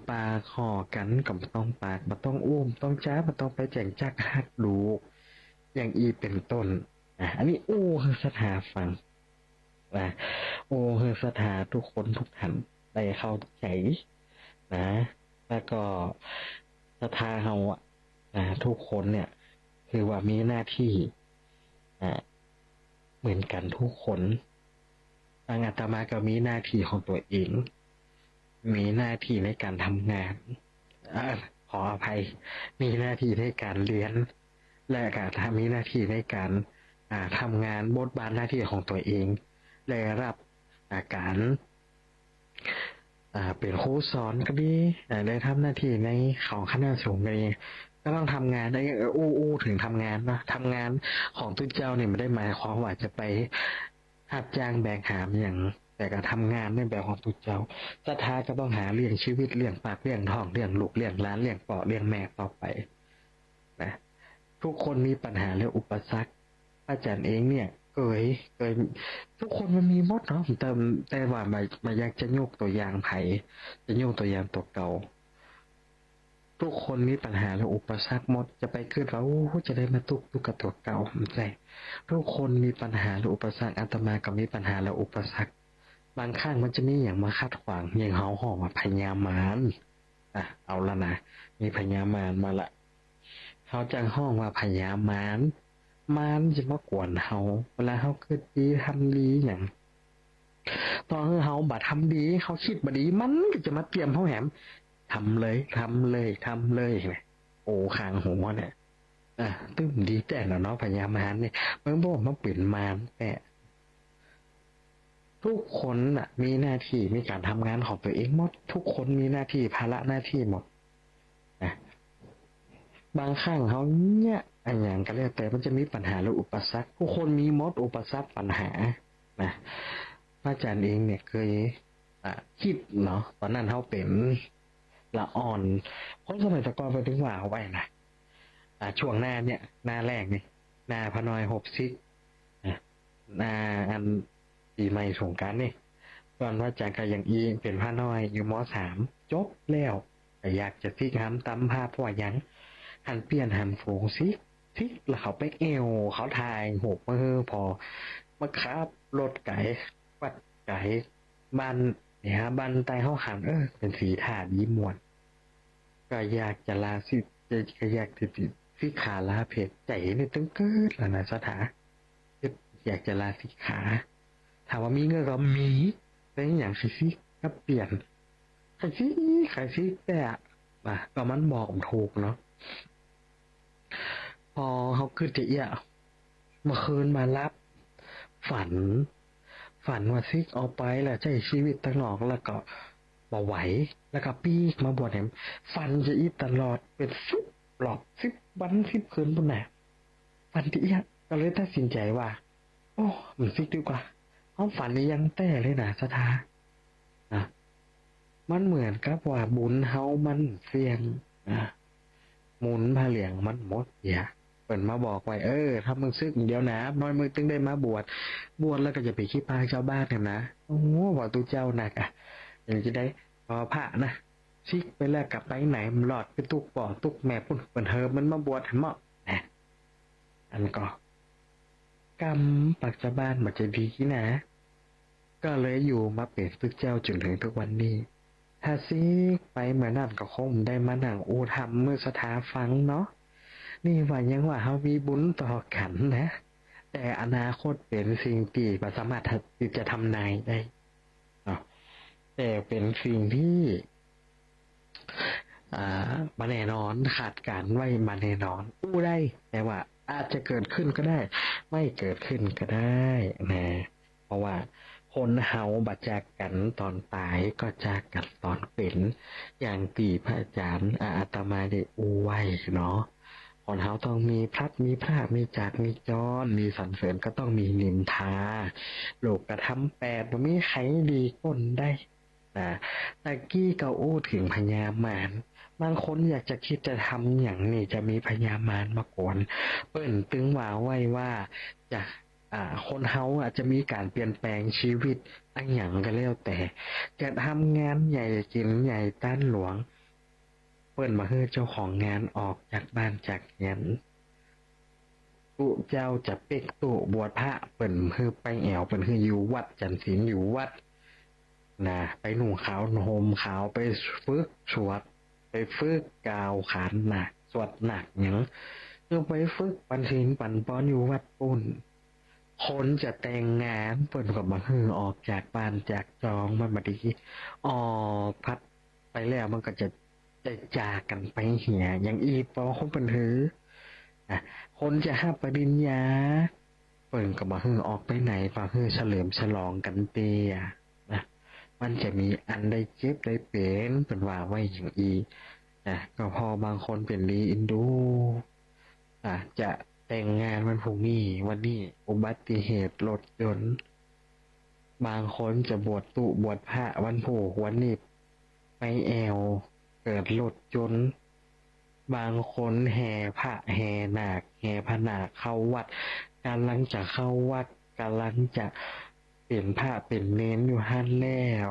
ปาคอกันกับต้องปากมันต้องอุ้มต้องจ้ามันต้องไปแจงจักหักดูอย่างอีเป็นต้นอันนี้คือสถาฟังคือสถาทุกคนทุกท่านได้เข้าใจนะแล้วก็สถาเฮาทุกคนเนี่ยคือว่ามีหน้าที่ เหมือนกันทุกคนทางอาตมาก็มีหน้าที่ของตัวเอง มีหน้าที่ในการทำงานขออภัย มีหน้าที่ในการเรียน และก็มีหน้าที่ในการทำงานบทบาทหน้าที่ของตัวเองได้รับการเป็นครูสอนก็ดีได้ทำหน้าที่ในของคณะสงฆ์ก็ดีก็ต้องทำงานได้ถึงทำงานนะทำงานของทุกเจ้าเนี่ยไม่ได้หมายความว่าจะไปรับจ้างแบกหามอย่างแต่ก็ทำงานในแบบของทุกเจ้าศรัทธาก็ต้องหาเลี้ยงชีวิตเลี้ยงปากเลี้ยงท้องเลี้ยงลูกเลี้ยงหลานเลี้ยงพ่อเลี้ยงแม่ต่อไปนะทุกคนมีปัญหาและอุปสรรคอาจารย์เองเนี่ยเคยทุกคนมันมีหมดเนาะแต่ว่ามาอยากจะยกตัวอย่างไผจะยกตัวอย่างตัวเก่าทุกคนมีปัญหาและอุปสรรคหมดจะไปคิดว่าจะได้มาตุกกับตัวเก่าไม่ใช่ทุกคนมีปัญหาและอุปสรรคอาตมาก็มีปัญหาและอุปสรรคบางครั้งมันจะมีอย่างมาขัดขวางอย่างเฮาห้องว่าพญามารเอาละนะมีพญามารมาละเขาจังห้องว่าพญามารมันจะมากวนเฮาเวลาเฮาคิดดีทำดีอย่างตอนเฮาบ่ทำดีเขาคิดบ่ดีมันก็จะมาเตรียมเฮาแหมทำเลยเนี่ยโอ้คางหัวเนี่ยตึ้มดีแต่เนาะพญามารเนี่ยมันบอกมาเป็นมารแต่ทุกคนมีหน้าที่มีการทำงานของตัวเองหมดทุกคนมีหน้าที่ภาระหน้าที่หมดนะบางครั้งเขาเนี่ยอย่างก็แล้วแต่มันจะมีปัญหาหรืออุปสรรคทุกคนมีหมดอุปสรรคปัญหานะอาจารย์เองเนี่ยเคยคิดเนาะตอนนั้นเขาเป็นละอ่อนคนสมัยตะกอนไปถึงว่าเอาไว้นะช่วงหน้าเนี่ยหน้าแรกนี่หน้าพนอย60หน้าอันปีใหม่สงกรานต์นี่ตอนว่าจากก็อย่างอีเป็นพนอยอยู่ม.3 จบแล้วแต่อยากจะซิกห้ำตำภาพว่ายังหันเปลี่ยนหันโฟงซิแล้วเขาไปเอวเขาทายหกพอมาขับรถไก่วัดไก่บันเนี่ยฮะบันไตเข้าขันเป็นสีถาดีมวนก็อยากจะลาสิก็อยากติดสิขาลาเพจใจนี่ตึงเกิดแล้วนะสถาอยากจะลาสิขาถามว่ามีเงินก็มีแต่อย่างสิก็เปลี่ยนใครสิแต่ก็มันบอกถูกเนาะพอเขาขึ้นจะเมื่อคืนมารับฝันว่าซิกเอาไปแล้วใช้ชีวิตตั้งนอกแล้วก็บ่ไหวแล้วก็ปีกมาบวชแหมฝันจะอีตลอดเป็น10 รอบ10 วัน10 คืนปุ่นน่ะฝันที่ก็เลยตัดสินใจว่ามันซิกดีกว่าเอาฝันนี้ยังแต่เลยนะสถามันเหมือนกับว่าบุญเฮามันเสี่ยงหมุนผาเหลียงมันหมดเปิ่นมาบอกไว้ถ้ามึงซึกเดียวนะน้อยมึงตึงได้มาบวชแล้วก็จะไปขี้ปากชาวบ้านกันนะว่าตัวเจ้าหนักอย่างจะได้พอพระนะซิกไปแล้วกลับไปไหนมันหลอดไปตุกป่อตุกแม่ปุ่นเปิ่นมันมาบวชเหมาะอันก็กรรมปักชาวบ้านมันจะดีนะก็เลยอยู่มาเป็นตึกเจ้าจนถึงทุกวันนี้ถ้าซิกไปเหมือนนั่นก็คงได้มานั่งอูทำเมื่อสถาฟังเนาะนี่ว่ายังว่าเขามีบุญต่อกันนะแต่อนาคตเป็นสิ่งที่บ่สามารถที่จะทำนายได้แต่เป็นสิ่งที่มาแน่นอนขาดการไว้มาแน่นอนได้แต่ว่าอาจจะเกิดขึ้นก็ได้ไม่เกิดขึ้นก็ได้นะเพราะว่าคนเฮาบัดจากกันตอนตายก็จากกันตอนเป็นอย่างที่พระอาจารย์อาตมาได้ไว้เนาะคนเฮาต้องมีพลัดมีพรากมีจากมีจรมีสรรเสริญก็ต้องมีนินทาโลกกระทำ8บ่มีใครดีคนได้ตะกี้ก็ถึงพญามารบางคนอยากจะคิดจะทำอย่างนี้จะมีพญามารมากวนเปิ้นตึงว่าไว้ว่าจะคนเฮาอาจจะมีการเปลี่ยนแปลงชีวิตอันหยังก็แล้วแต่จะทำงานใหญ่กินใหญ่ต้านหลวงเปิ้นมาให้เจ้าของงานออกจากบ้านจากเงินตุเจ้าจะเป๊กตุบวชพระเปิ้นให้ไปแอวเปิ้นให้อยู่วัดจันศีลอยู่วัดไปหนุ่งขาวห่มขาวไปฝึกสวดไปฝึกกาวขานหนักสวดหนักหยังไปฝึกปันศีลปันป้อนอยู่วัดปุ่น คนจะแต่งงานเปิ่นก็มาฮือออกจากบ้านจากจองมันมาดีออกพัดไปแล้วมันก็จะจากกันไปเหียอย่างอีปอคนเป็นหืออ่ะคนจะห้าปริญญาเปิ่นก็มาฮือออกไปไหนมาฮือเฉลิมฉลองกันเตียนะมันจะมีอันได้เจ็บได้เป็นว่าไว้อย่างอีก็พอบางคนเป็นรีอินดูจะแต่งงานวันพรุ่งนี้วันนี้อุบัติเหตุรถยนต์บางคนจะบวชตุบวชพระวันผูกวันนี้ไปแอวเกิดรถยนต์บางคนแห่พระแห่นาคแห่พระนาคเข้าวัดกำลังจะเข้าวัดกำลังจะเปลี่ยนพระเป็นเน้นอยู่หันแล้ว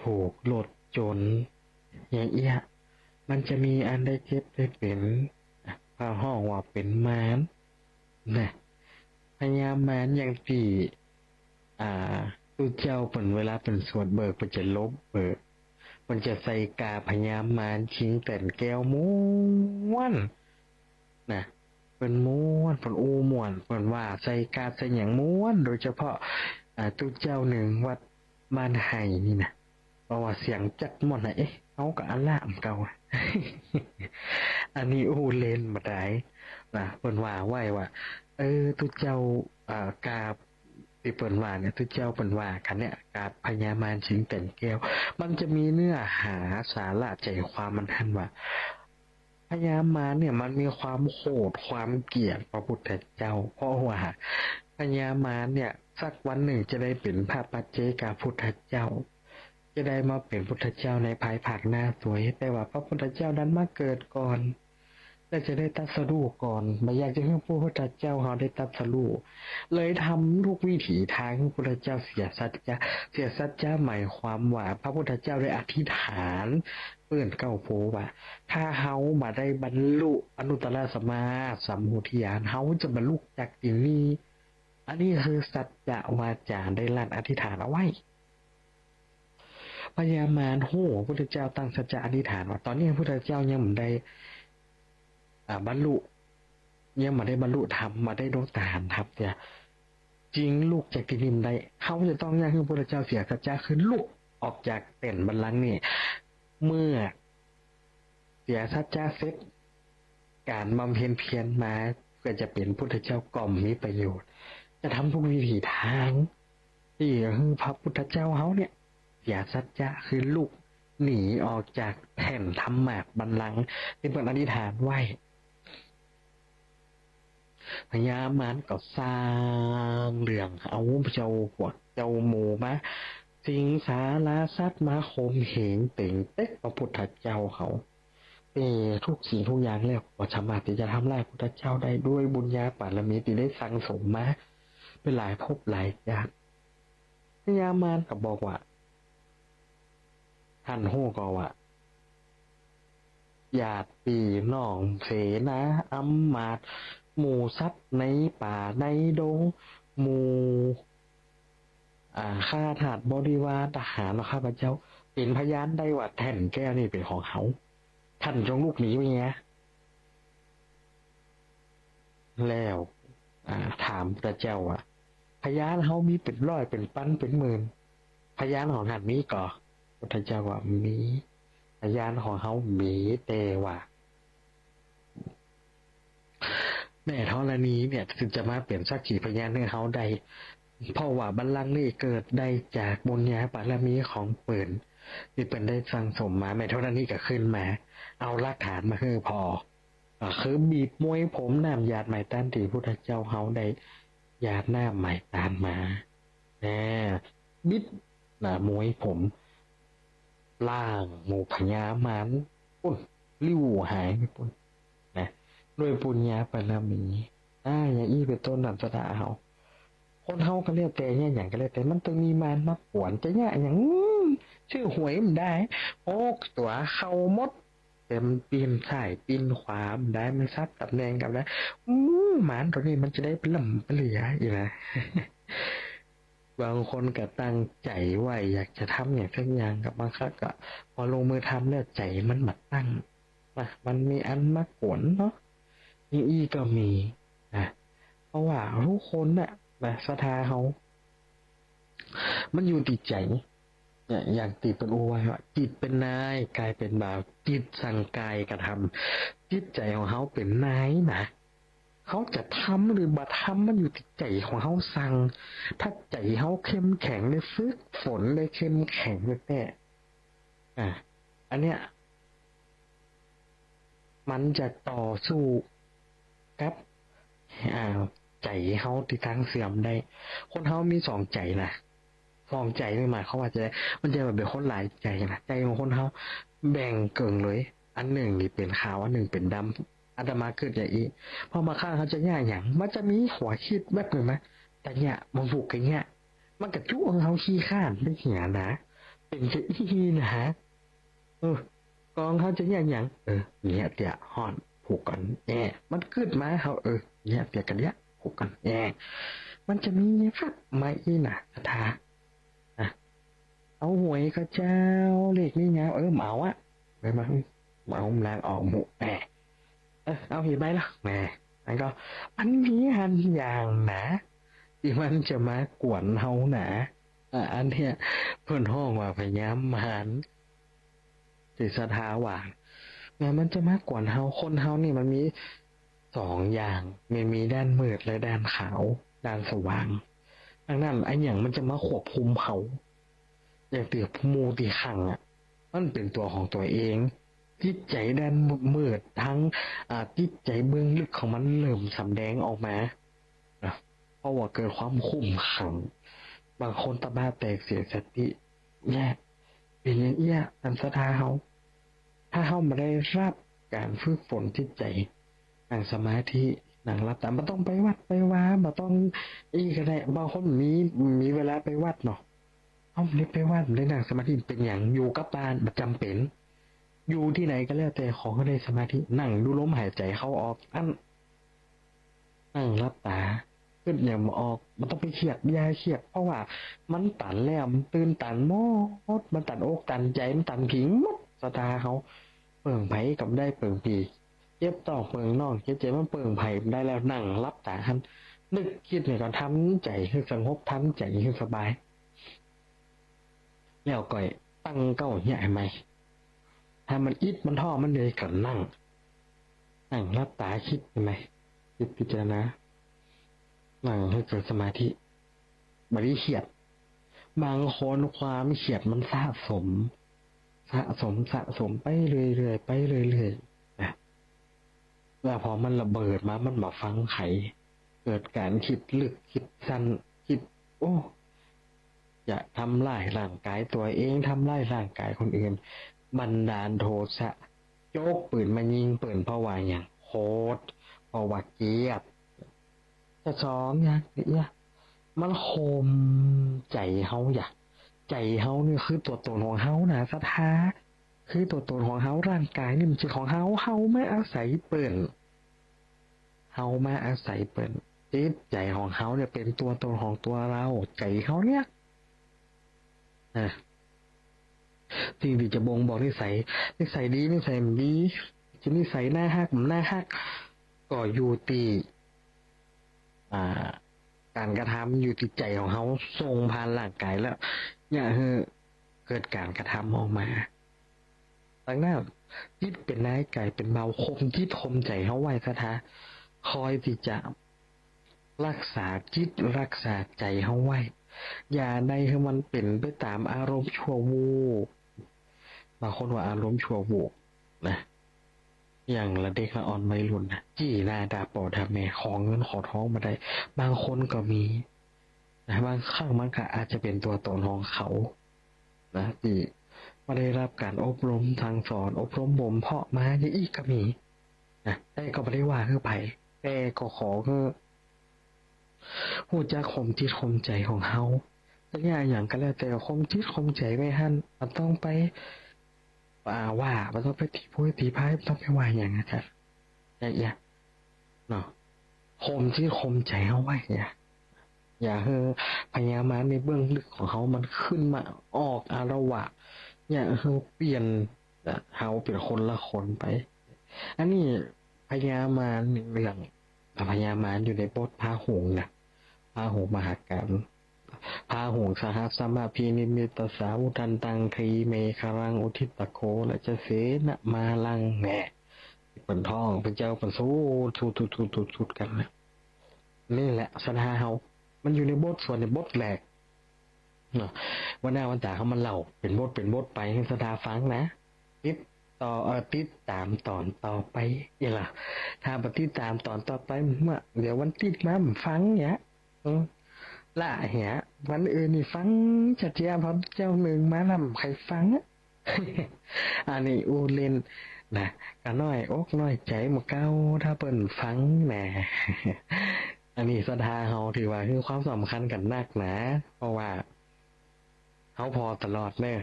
ถูกรถยนต์อย่างเอี้ยมันจะมีอันได้เจ็บได้เป็นพระห้องว่าเป็นมารนะพญามารอย่างที่ตู้เจ้าเป็นเวลาเป็นสวดเบิกเป็นจะลบเบิกมันจะใส่กาพญามารชิงแต่นแก้วม้วนนะเป็นม้วนเป็นอูม้วนเป็นว่าใส่กาใส่อย่างม้วนโดยเฉพาะตู้เจ้าหนึ่งวัดบ้านไห่นี่นะเพราะว่าเสียงจัดหมดนะเขาก็อัลล่ามเก่า อันนี้อูเลนมาได้เปิ้นว่าไว้ว่าทุกเจ้ากาที่เปิ้นว่าเนี่ยทุกเจ้าเปิ้นว่ากันเนี่ยกาพญามารชิงแต่นแก้วมันจะมีเนื้อหาสาระใจความมันท่านว่าพญามารเนี่ยมันมีความโหดความเกลียดพระพุทธเจ้าเพราะว่าพญามารเนี่ยสักวันหนึ่งจะได้เป็นพระปัจเจกพุทธเจ้าจะได้มาเป็นพุทธเจ้าในภายภาคหน้าสวยแต่ว่าพระพุทธเจ้านั้นมาเกิดก่อนและจะได้ตรัสรู้ก่อนไม่อยากจะให้พระพุทธเจ้าเขาได้ตรัสรู้เลยทำทุกวิถีทางให้พระพุทธเจ้าเสียสัจจะหมายความว่าพระพุทธเจ้าได้อธิษฐานเปื้อนเก้าโพว่าถ้าเฮามาได้บรรลุอนุตตรสัมมาสัมโพธิญาณเฮาจะบรรลุจากสิ่งนี้อันนี้คือสัจจะวาจาได้ลั่นอธิษฐานเอาไว้พญามารพระพุทธเจ้าตั้งสัจจะอธิษฐานว่าตอนนี้พระพุทธเจ้ายังไม่ได้บรรลุยังมาได้บรรลุธรรมมาได้ดวงตาครับเนี่ยจริงลูกจากที่นิมได้เขาจะต้องย่างขึ้นพระเจ้าเสียสัจจะคือลูกออกจากเต็นบัลลังก์นี่เมื่อเสียสัจจะเสร็จการบำเพ็ญเพียรมาเพื่อจะเป็นพุทธเจ้าก่อมมีประโยชน์จะทำทุกวิถีทางที่พระพุทธเจ้าเขาเนี่ยเสียสัจจะคือลูกหนีออกจากแผ่นธรรมะบัลลังก์ที่เป็นอธิษฐานไว้พญามารก็สร้างเรื่องเอาเจ้าพวกเจ้าหมูมาสิงสารสัตว์มาข่มเหงเต่งเต๊กพระพุทธเจ้าเขาทุกสิ่งทุกอย่างแล้วก็สามารถที่จะทำลายพระพุทธเจ้าได้ด้วยบุญญาบารมีที่ได้สั่งสมมาเป็นหลายภพหลายชาติพญามารก็บอกว่าท่านโหก็ว่าญาติพี่น้องเสนาอำมาตย์หมู่สัตว์ในป่าในดงหมู่ข้าทาสบริวารทหารข้าพเจ้าเป็นพยานได้ว่าแท่นแก้วนี่เป็นของเขาท่านจงลูกหนีไปไงแล้วถามพระเจ้าว่าพยานเขามีเป็นร้อยเป็นพันเป็นหมื่นพยานของท่านมีก่อพระเจ้าว่ามีพยานของเขามีแต่ว่าแม่ธรณีเนี่ยถึงจะมาเปลี่ยนสักขีพยานให้เขาได้เพราะว่าบัลลังก์นี่เกิดได้จากบุญญาบารมีของเปิ่นที่เปิ่นได้สั่งสมมาแม่ธรณีก็ขึ้นมาเอาหลักฐานมาให้พอคือบีบมวยผมน้ำหยาดไหมต้านที่พุทธเจ้าเขาได้หยาดน้ำไหมต้านมาบิดมวยผมล่างหมู่พญามารปุ่นลิ้วหายไปปุ่นด้วยปุญญาบารมีอย่างอี้เป็นต้นนันสดาเฮาคนเฮาก็เรียกแต่เนี่ยอย่างก็เรียกแต่มันต้องมีมารมาปวนจะเนี่ยอย่างชื่อหวยมันได้ตัวเข้าหมดแต่มันปีนซ้ายปีนขวามันได้มันซับตำแหน่งกับได้หมานตัวนี้มันจะได้เป็นลำเป็นเหลืออีกนะ บางคนก็ตั้งใจไว้อยากจะทำอย่างสักอย่างกับบางครั้งก็พอลงมือทำแล้วใจมันมาตั้งมันมีอันมากผลเนาะนี่ก็มีพ ราะว่าทุกคนน่ะนะศรัทธาเขามันอยู่ที่ใจเนี่ยอย่างติเป็นโอไว้ว่าจิตเป็นนายกายเป็นบ่าวจิตสั่งกายกระทำจิตใจของเขาเป็นนายนะเขาจะทำหรือบ่ทำมันอยู่ที่ใจของเขาสั่งถ้าใจเขาเข้มแข็งเลยฝึกฝนเลยเข้มแข็งเลยแต่อันเนี้ยมันจะต่อสู้กับใจเขาที่ทางเสื่อมได้คนเขามีสองใจนะสองใจไม่หมายเขามว่าจะมันจะแบบเป็นคนหลายใจนะใจของคนเขาแบ่งเกิงเลยอันหนึ่งนี่เป็นขาวอันหนึ่งเป็นดำอาตมาเกิดอย่างนี้พอมาฆ่าเขาจะแย่อย่างมันจะมีหัวคิดแบบหนึ่งไหมแต่เนี่ยมันผูกกันเนี่ยมันกระจุกของเขาขี้ข้านไม่เหี้ยนะเป็นจะอีนะฮะกองเขาจะแย่อย่างเนี่ยเตี่ยห่อนผูกกันมันเกิดมาเขาเนี่ยเตี่ยกันเนี่ยผูกกันมันจะมีครับไม่นะทาเอาหวยก็เจ้าเลขนี่ไงเหมาอะไปมาเหมาแรงออกหมูเอาเห็นไหมล่ะแหมมันก็มันมีอันอย่างนะที่มันจะมากวนเฮาหนาอันเนี้ยเพื่อนห้องว่าพยายามหันติสถาหวานแม้มันจะมากวนเฮาคนเฮานี่มันมีสองอย่างมีด้านมืดและด้านขาวด้านสว่างดังนั้นไอ้อย่างมันจะมาควบคุมเขาอย่างเตียบมูตีขังมันเป็นตัวของตัวเองจิตใจด้านมืดทั้งจิตใจเบื้องลึกของมันเริ่มสำแดงออกมาเพราะว่าเกิดความคุ้มขังบางคนตาบ้าแตกเสียสติเนี่ยเป็นอย่างเงี้ยตามศรัทธาเขาถ้าเขาไม่ได้รับการฝึกฝนจิตใจนั่งสมาธินั่งรับแต่ไม่ต้องไปวัดไปว้าไม่ต้องก็ได้บางคนมีเวลาไปวัดเนาะเอาเล็กไปวัดเลยนั่งสมาธิเป็นอย่างอยู่กับบ้านประจำเป็นอยู่ที่ไหนก็แล้วแต่ขอให้ได้สมาธินั่งดูลมหายใจเข้าออกนั่งรับตาขึ้นอย่างออกมันต้องไปเครียดยาเครียดเพราะว่ามันตันแล้วมันตื่นตันหมดมันตันอกตันใจมันตันขิงหมดสตาเขาเปิ่งไผ่กับได้เปิ่งผีเจ็บต่อเปิ่งนอกเจ็บมันเปิ่งไผ่ได้แล้วนั่งรับตาหันนึกคิดเนี่ยก็ทำใจให้สงบทำใจให้สบายแล้วก่อยตั้งเก้าใหญ่ไหมถ้ามันอิดมันท่อมันเลยกันนั่งรับตาคิดใช่ไหมคิดพิจารณานั่งให้เกิดสมาธิบริเขียดบางคนความเขียดมันสะสมไปเรื่อยๆไปเรื่อยๆนะแล้วพอมันระเบิดมามันมาฟังไขเกิดการคิดลึกคิดสั้นคิดจะทำลายร่างกายตัวเองทำลายร่างกายคนอื่นบันดาลโทสะโจกปืนมายิงปืนเพราะว่าอย่างโคตรเพราะว่าเกียดจะสอนอย่างนี้มันโคมใจเฮาอยากใจเฮานี่คือตัวตนของเฮานะศรัทธาคือตัวตนของเฮาร่างกายนี่มันเป็นของเฮาไม่อาศัยเปิ่นเฮามาอาศัยเปิ่นจิตใจของเฮาเนี่ยเป็นตัวตนของตัวเราใจเฮาเนี่ยสิ่งที่จะบ่งบอกนิสัยดีนิสัยมันดีจะนิสัยหน้าฮักมันหน้าฮักก็อยู่ที่การกระทำอยู่ที่ใจของเขาส่งผ่านร่างกายแล้วเนี่ยเกิดการกระทำออกมาดังนั้นจิตเป็นนายกายเป็นเบาคมจิตคมใจเขาไว้ซะท้าคอยที่จะรักษาจิตรักษาใจเขาไว้อย่าได้ให้มันเป็นไปตามอารมณ์ชั่ววูบบางคนว่าอารมณ์ชั่ววูบนะอย่างละเด็กละอ่อนวัยรุ่นนะจี้หน้าด่าปอด่าแม่ขอเงินขอท้องมาได้บางคนก็มีนะบางครั้งมันก็อาจจะเป็นตัวตนของเขานะที่ไม่ได้รับการอบรมทางสอนอบรมบ่มเพาะมาอย่างอีกก็มีนะแต่ก็ไม่ได้ว่าคือไผ่แต่ก็ขอคือผู้จะข่มจิตข่มใจของเขาสักอย่างก็แล้วแต่ข่มจิตข่มใจไม่หันมันต้องไปว่ามันต้องไปตีพูดตีพายมันต้องไปว่าอย่างนั้นครับอย่างเงี้ยเนาะข่มจิตข่มใจเขาไว้อย่าพยายามในเบื้องลึกของเขามันขึ้นมาออกอารวะอย่าเปลี่ยนเขาเป็นคนละคนไปอันนี้พยายามมาหนึ่งเรื่อง พญามารอยู่ในบทพาหงส์นะพาหงส์มหากาพย์พาหงส์สหัสสมาพีนิมิตสาวุทันตังครีเมฆรังอุทิตโคและจะเสนะมาลังแหน่เป็นท้องเป็นเจ้าเป็นสู้ทุดกันนะนี่แหละสถาเฮามันอยู่ในบทส่วนในบทแหลกเนาะวันหน้าวันตาเขามันเล่าเป็นบทไปให้สถาฟังนะติดติดตามตอนต่อไปอย่าล่ะถ้าปฏิดตามตอนต่อไปเมื่อเดี๋ยววันติดมาฟังเนี่ยล่ะเหียวันอื่นนี่ฟังจัดยาพร้อมเจ้าหนึ่งมาลำใครฟังอันนี้อูเล่นนะก็น้อยอกน้อยใจหมดเก้าถ้าเปิ่นฟังแหน่อันนี้ศรัทธาเฮาถือว่าคือความสำคัญกันนักนะเพราะว่าเฮาพอตลอดเนอะ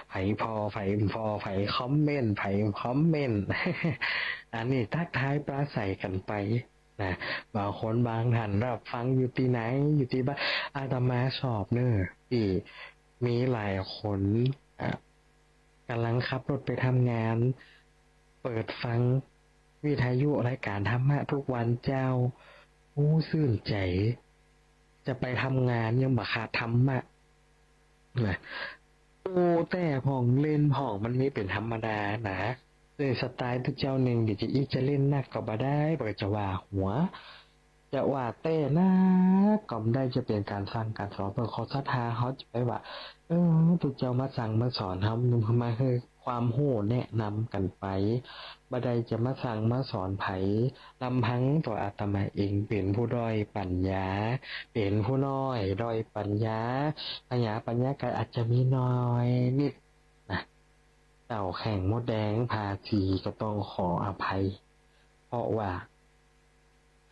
ไผพอไผคอมเมนต์อันนี้ทักทายปราศัยกันไปนะบางคนบางท่านรับฟังอยู่ที่ไหนอยู่ที่บ้านอาตมาชอบเนอะที่มีหลายคนกำลังขับรถไปทำงานเปิดฟังวิทยุรายการธรรมะทุกวันเจ้าซื่นใจจะไปทำงานยังบักขาดธรรมะนะแต่ผ่องเล่นผ่องมันมีเป็นธรรมดานะเลยสไตล์ทุกเจ้าหนึ่งเดี๋ยวจะอีกจะเล่นนักก็บ่ได้บ่จะว่าหัวจะว่าแต่นะก็ไม่ได้จะเป็นการสร้างการสอนเพื่อเขาศรัทธาเขาจะไปว่าทุกเจ้ามาสั่งมาสอนทำมาคือความโหแนะนำกันไปบ่ได้จะมาสั่งมาสอนไผลำพังตัวอาตมาเองเป็นผู้ด้อยปัญญาเป็นผู้น้อยด้อยปัญญาปัญญาก็อาจจะมีน้อยนิดนะเต่าแข่งมดแดงพาทีก็ต้องขออภัยเพราะว่า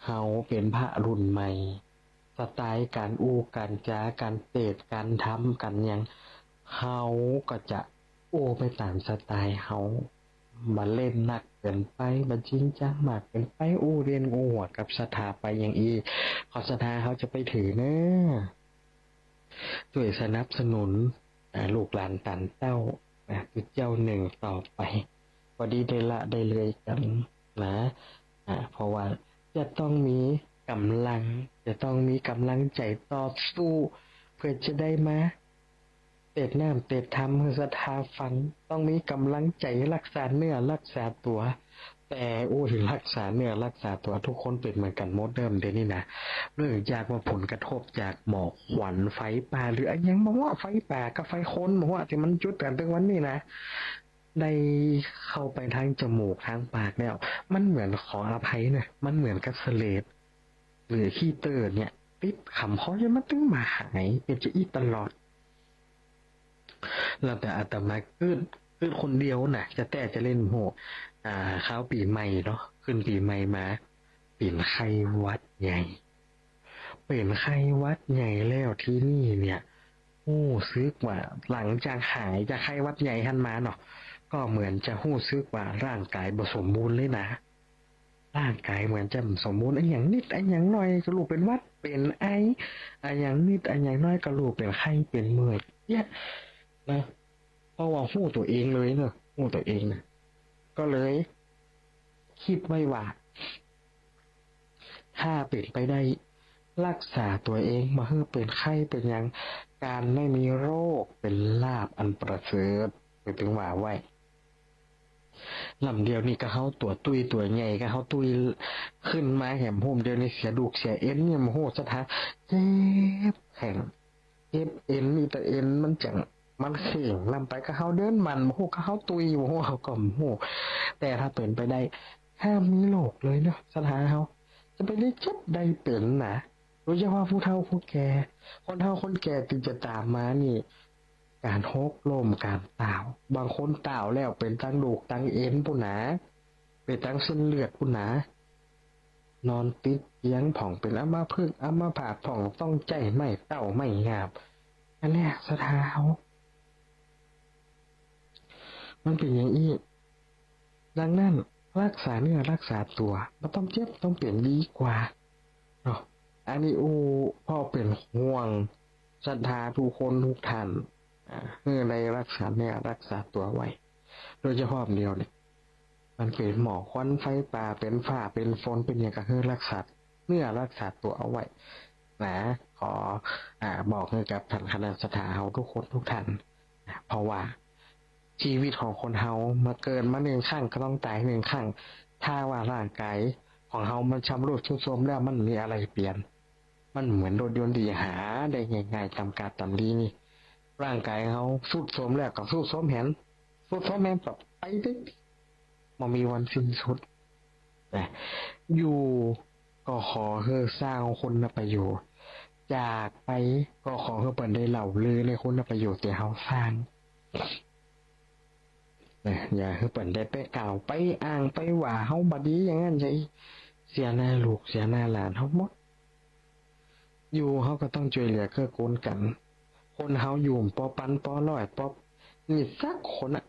เฮาเป็นพระรุ่นใหม่สไตล์การการจาการเตดการทำกันยังเฮาก็จะไปตามสไตล์เฮามาเล่นหนักเกินไปมาจริงจังมากเกินไปเรียนหัวกับสถาไปอย่างอีขอสถาเขาจะไปถือเนอะช่วยสนับสนุนลูกหลานตันเต้าคือเจ้าหนึ่งต่อไปพอดีได้เลยกันนะเพราะว่าจะต้องมีกำลังใจต่อสู้เพื่อจะได้มาเตดน้ำเตดทำให้ศรัทธาฟังต้องมีกำลังใจรักษาเนื้อรักษาตัวแต่รักษาเนื้อรักษาตัวทุกคนเป็นเหมือนกันหมดเดิมเดี๋ยวนี้นะเนื่องจากว่าผลกระทบจากหมอกควันไฟป่าหรืออะไรยังบอกว่าไฟป่ากับไฟคนบอกว่าที่มันจุดกันตั้งวันนี้นะได้เข้าไปทางจมูกทางปากแล้วมันเหมือนขออภัยเนี่ยมันเหมือนกับเสลดหรือขี้เตอร์เนี่ยติดขำเขาจะมาตึ้งมาหายเป็นจะอีตลอดแล้วแต่อาตมาขึ้นคนเดียวน่ะจะเล่นโหข้าวปีใหม่เนาะขึ้นปีใหม่มาเป็นไข้วัดใหญ่แล้วที่นี่เนี่ยซึกว่าหลังจากหายจากไข้วัดใหญ่หันมาเนาะก็เหมือนจะซึกว่าร่างกายบ่สมบูรณ์เลยนะร่างกายเหมือนจะสมบูรณ์อย่างนิดอย่างน้อยก็รู้เป็นวัดเป็นไออย่างนิดอย่างน้อยก็รู้เป็นไข้เป็นเมื่อยเนี่ยนะเพราะว่าตัวเองเลยเนอะตัวเองนะก็เลยคิดไว้ว่าถ้าเป็นไปได้รักษาตัวเองมาให้เป็นไข้เป็นอย่างการไม่มีโรคเป็นลาภอันประเสริฐไปถึงว่าไว้ลำเดียวนี่ก็เขาตัวใหญ่ก็เขาตุยขึ้นมาแหมโฮมเดียวนี่เสียดูกเสียเอ็นเนี่ยโหสถานเจ็บแข็งเจ็บเอ็นนี่แต่เอ็นมันจังมันเข่งลำไปก็เขาเดินมันโหก็เขาตุยโหเขาก็โหแต่ถ้าเป็นไปได้ห้ามมีโรคเลยเนาะสถานเขาจะไปได้เจ็บได้เป็นนะโดยเฉพาะผู้เฒ่าผู้แก่คนเฒ่าคนแก่ที่จะตามมานี่การหกล้มการต่าวบางคนต่าวแล้วเป็นตั้งดูกตั้งเอ็นผู้หนาเป็นตั้งเส้นเลือดผู้หนานอนติดเตียงผ่องเป็นอัมาพึกษ์อัมาผาดผ่องต้องใจไม่เต้าไม่งาบอันนี้สถานเขามันเป็นอย่างนี้ดังนั้นรักษาเนื้อรักษาตัวไม่ต้องเจ็บต้องเปลี่ยนดีกว่าเนาะอันนี้พ่อเป็นห่วงศรัทธาทุกคนทุกท่านเพื่อในรักษาเนื้อรักษาตัวไว้โดยเฉพาะเดียวเนี่ย มันเป็นหมอกควันไฟป่าเป็นฝ้าเป็นฝนเป็นอย่างก็คือรักษาเนื้อรักษาตัวเอาไว้นะขอบอกให้กับท่านคณะสถาเฮาทุกคนทุกท่านนะเพราะว่าชีวิตของคนเฮามาเกินมาหนึ่งครั้งก็ต้องตายหนึ่งครั้งถ้าว่าร่างกายของเฮามันชำรุดทรุดโทรมแล้วมันมีอะไรเปลี่ยนมันเหมือนรถยนต์ที่หาได้ง่ายๆจำกัดตามนี้นี่ร่างกายเขาสุดโทรมแล้วก็สุดโทรมแหนสุดโทรมแหนแบบไปได้มันมีวันสิ้นสุดนะอยู่ก็ขอให้สร้างคนประโยชน์จากไปก็ขอให้เปิดได้เหล่าลือในคุณประโยชน์ที่เขาสร้างอย่าให้เปิดได้ไปกล่าวไปอ้างไปว่าเขาบดีอย่างนั้นใช่เสียหน้าลูกเสียหน้าหลานเขาหมดอยู่เขาก็ต้องช่วยเหลือเกื้อกูลกันคนเขาอยู่ปอปันปอร้อยปอนี่สักคนอ่ะ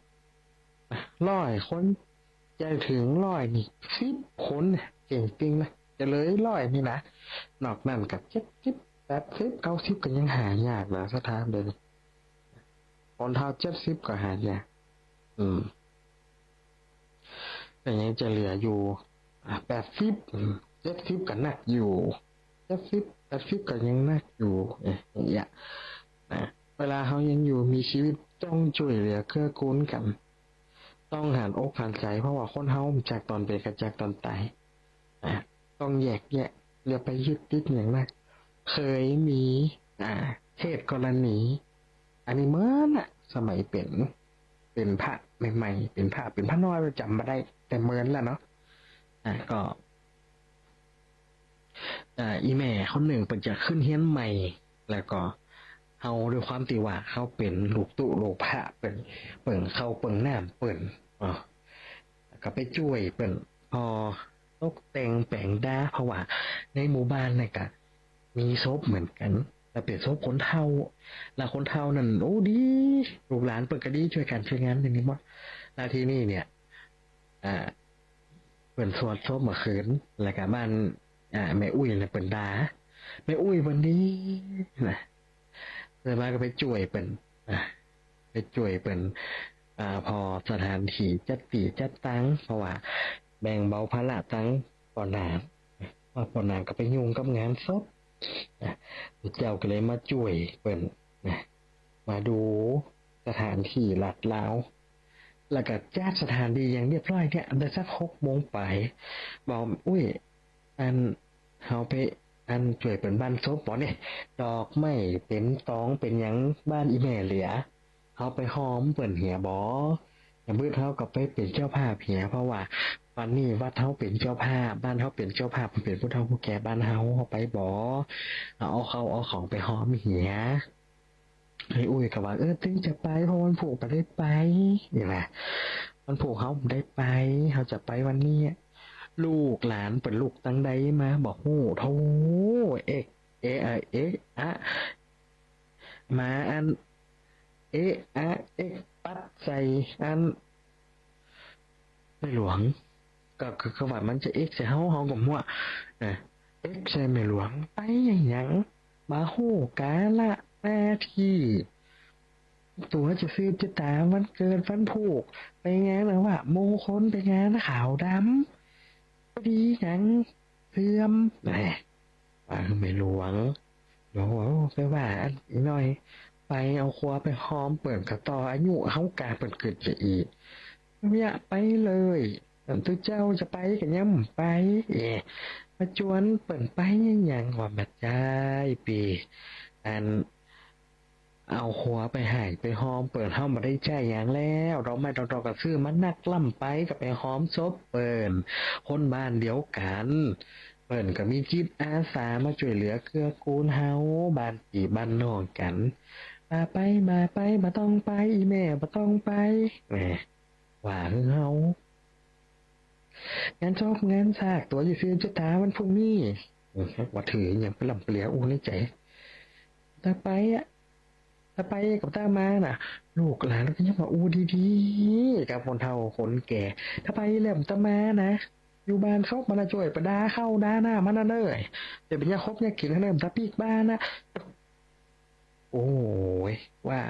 100 คนจะถึง100นี่10 คนเก่งจริงนะจะเลย100นี่นะนอกนั้นกับ70 80 90ก็ยังหายากนะสถานเดี๋ยวนี้คนเท่า70ก็หายากแต่ยังจะเหลืออยู่80 70ก็หนักอยู่70 80ก็ยังหนักอยู่อย่างเงี้ยนะเวลาเขายังอยู่มีชีวิตต้องช่วยเหลือเกื้อกูลกันต้องหันอกหันใจเพราะว่าคนเฮาจากตอนเป็นกับจากตอนตายต้องแยกแยะอย่าไปยึดติดอย่างนั้นเคยมีเหตุกรณีอันนี้เมื่อน่ะสมัยเป็นพระใหม่ๆเป็นพระน้อยจำมาได้แต่เมินแล้วเนาะก็อีแม่คนหนึ่งเป็นจะขึ้นเฮียนใหม่แล้วก็เอาด้วยความที่ว่าเขาเป็นลูกตุลูกพระเป็นเปิ่งเข้าเปิ่งน้ำเปิ่นก็ไปช่วยเปิ่นพอตกแต่งแปลงด้าเพราะว่าในหมู่บ้านเนี่ยก็มีศพเหมือนกันแต่เป็นศพคนเฒ่าแล้วคนเฒ่านั่นโอ้ดีลูกหลานเปิ่นก็ดีช่วยกันช่วยงานอย่างนี้หมดแล้วที่นี่เนี่ยเปิ่นสวดศพเมื่อคืนแล้วก็บ้านแม่อุ้ยเนี่ยเปิ่นดาแม่อุ้ยวันนี้นะเลยมาก็ไปช่วยเป็นไปช่วยเป็นพอสถานที่จัดตีจัดตั้งเพราะว่าแบ่งเบาภาระตั้งปอนามว่าปอนามก็ไปยุ่งกับงานศพเจ้าก็เลยมาช่วยเป็นมาดูสถานที่หลัดเล้าแล้วก็จัดสถานที่อย่างเรียบร้อยเนี่ยได้สัก6 โมงไปบอกอุ้ยเขาไปช่วยเป็นบ้านศพบ่เนี่ยดอกไม้เป็นตองเป็นหยังบ้านอีแม่เหลือเขาไปหอมเปิ่นเหียบ่อย่างมืดเขาก็ไปเป็นเจ้าภาพเหียเพราะว่าวันนี้วัดเขาเป็นเจ้าภาพบ้านเขาเป็นเจ้าภาพเป็นผู้เฒ่าผู้แก่บ้านเขาไปบ่เอาของไปหอมเหียไอ้อุ้ยก็ว่าตึงจะไปเพราะวันผูกไปได้ไปนี่แหละวันผูกเขาได้ไปเขาจะไปวันนี้ลูกหลานเป็นลูกตั้งใดมาบอกโอ้โธ่มาปัดใส่ในหลวงก็คือว่ามันจะใส่เฮากับมั่วใส่ในหลวงไปอย่างมาโหกาละหน้าที่ตัวจะซื้อจะตามวันเกิดวันผูกไปงานหรือว่ามงคลไปงานขาวดำพอดีอย่างเสื่อมว่าไม่หลวงไปว่าอีกหน่อยไปเอาครัวไปหอมเปิดกระต่ออายุเขากาเปิดเกิดจะอีกไม่อยากไปเลยตัวเจ้าจะไปกันย่ำไปมาจวนเปิดไปอย่างว่าบัดใจปีเอาหัวไปหายไปหอมเปิดห้องมาได้ใจอย่างแล้วเราไม่ต้องกับซื้อมันนักล่ำไปกับไปหอมซบเปิดคนบ้านเดียวกันเปิดก็มีจิตอาสามาช่วยเหลือเกื้อกูลเฮาบ้านปีบ้านนอกกันมาต้องไปอีแม่มาต้องไปแหมว่าเฮางานชอบงานซากตัวอยู่ซื้อจะตาวันพรุ่งนี้ว่าถืออย่างเป็นลำเปลี่ยอู้ในใจถ้าไปกับตามาน่ะลูกหลานก็ยังบอกอู้ดีๆกับคนเฒ่าคนแก่ถ้าไปเล่มตามานะอยู่บ้านเขามาช่วยประดาเข้าด้าหน้ามันน่ะเลยเดี๋ยวเป็นยาคบยากินให้เริ่มตาปีกบ้านนะโอ้ยว่า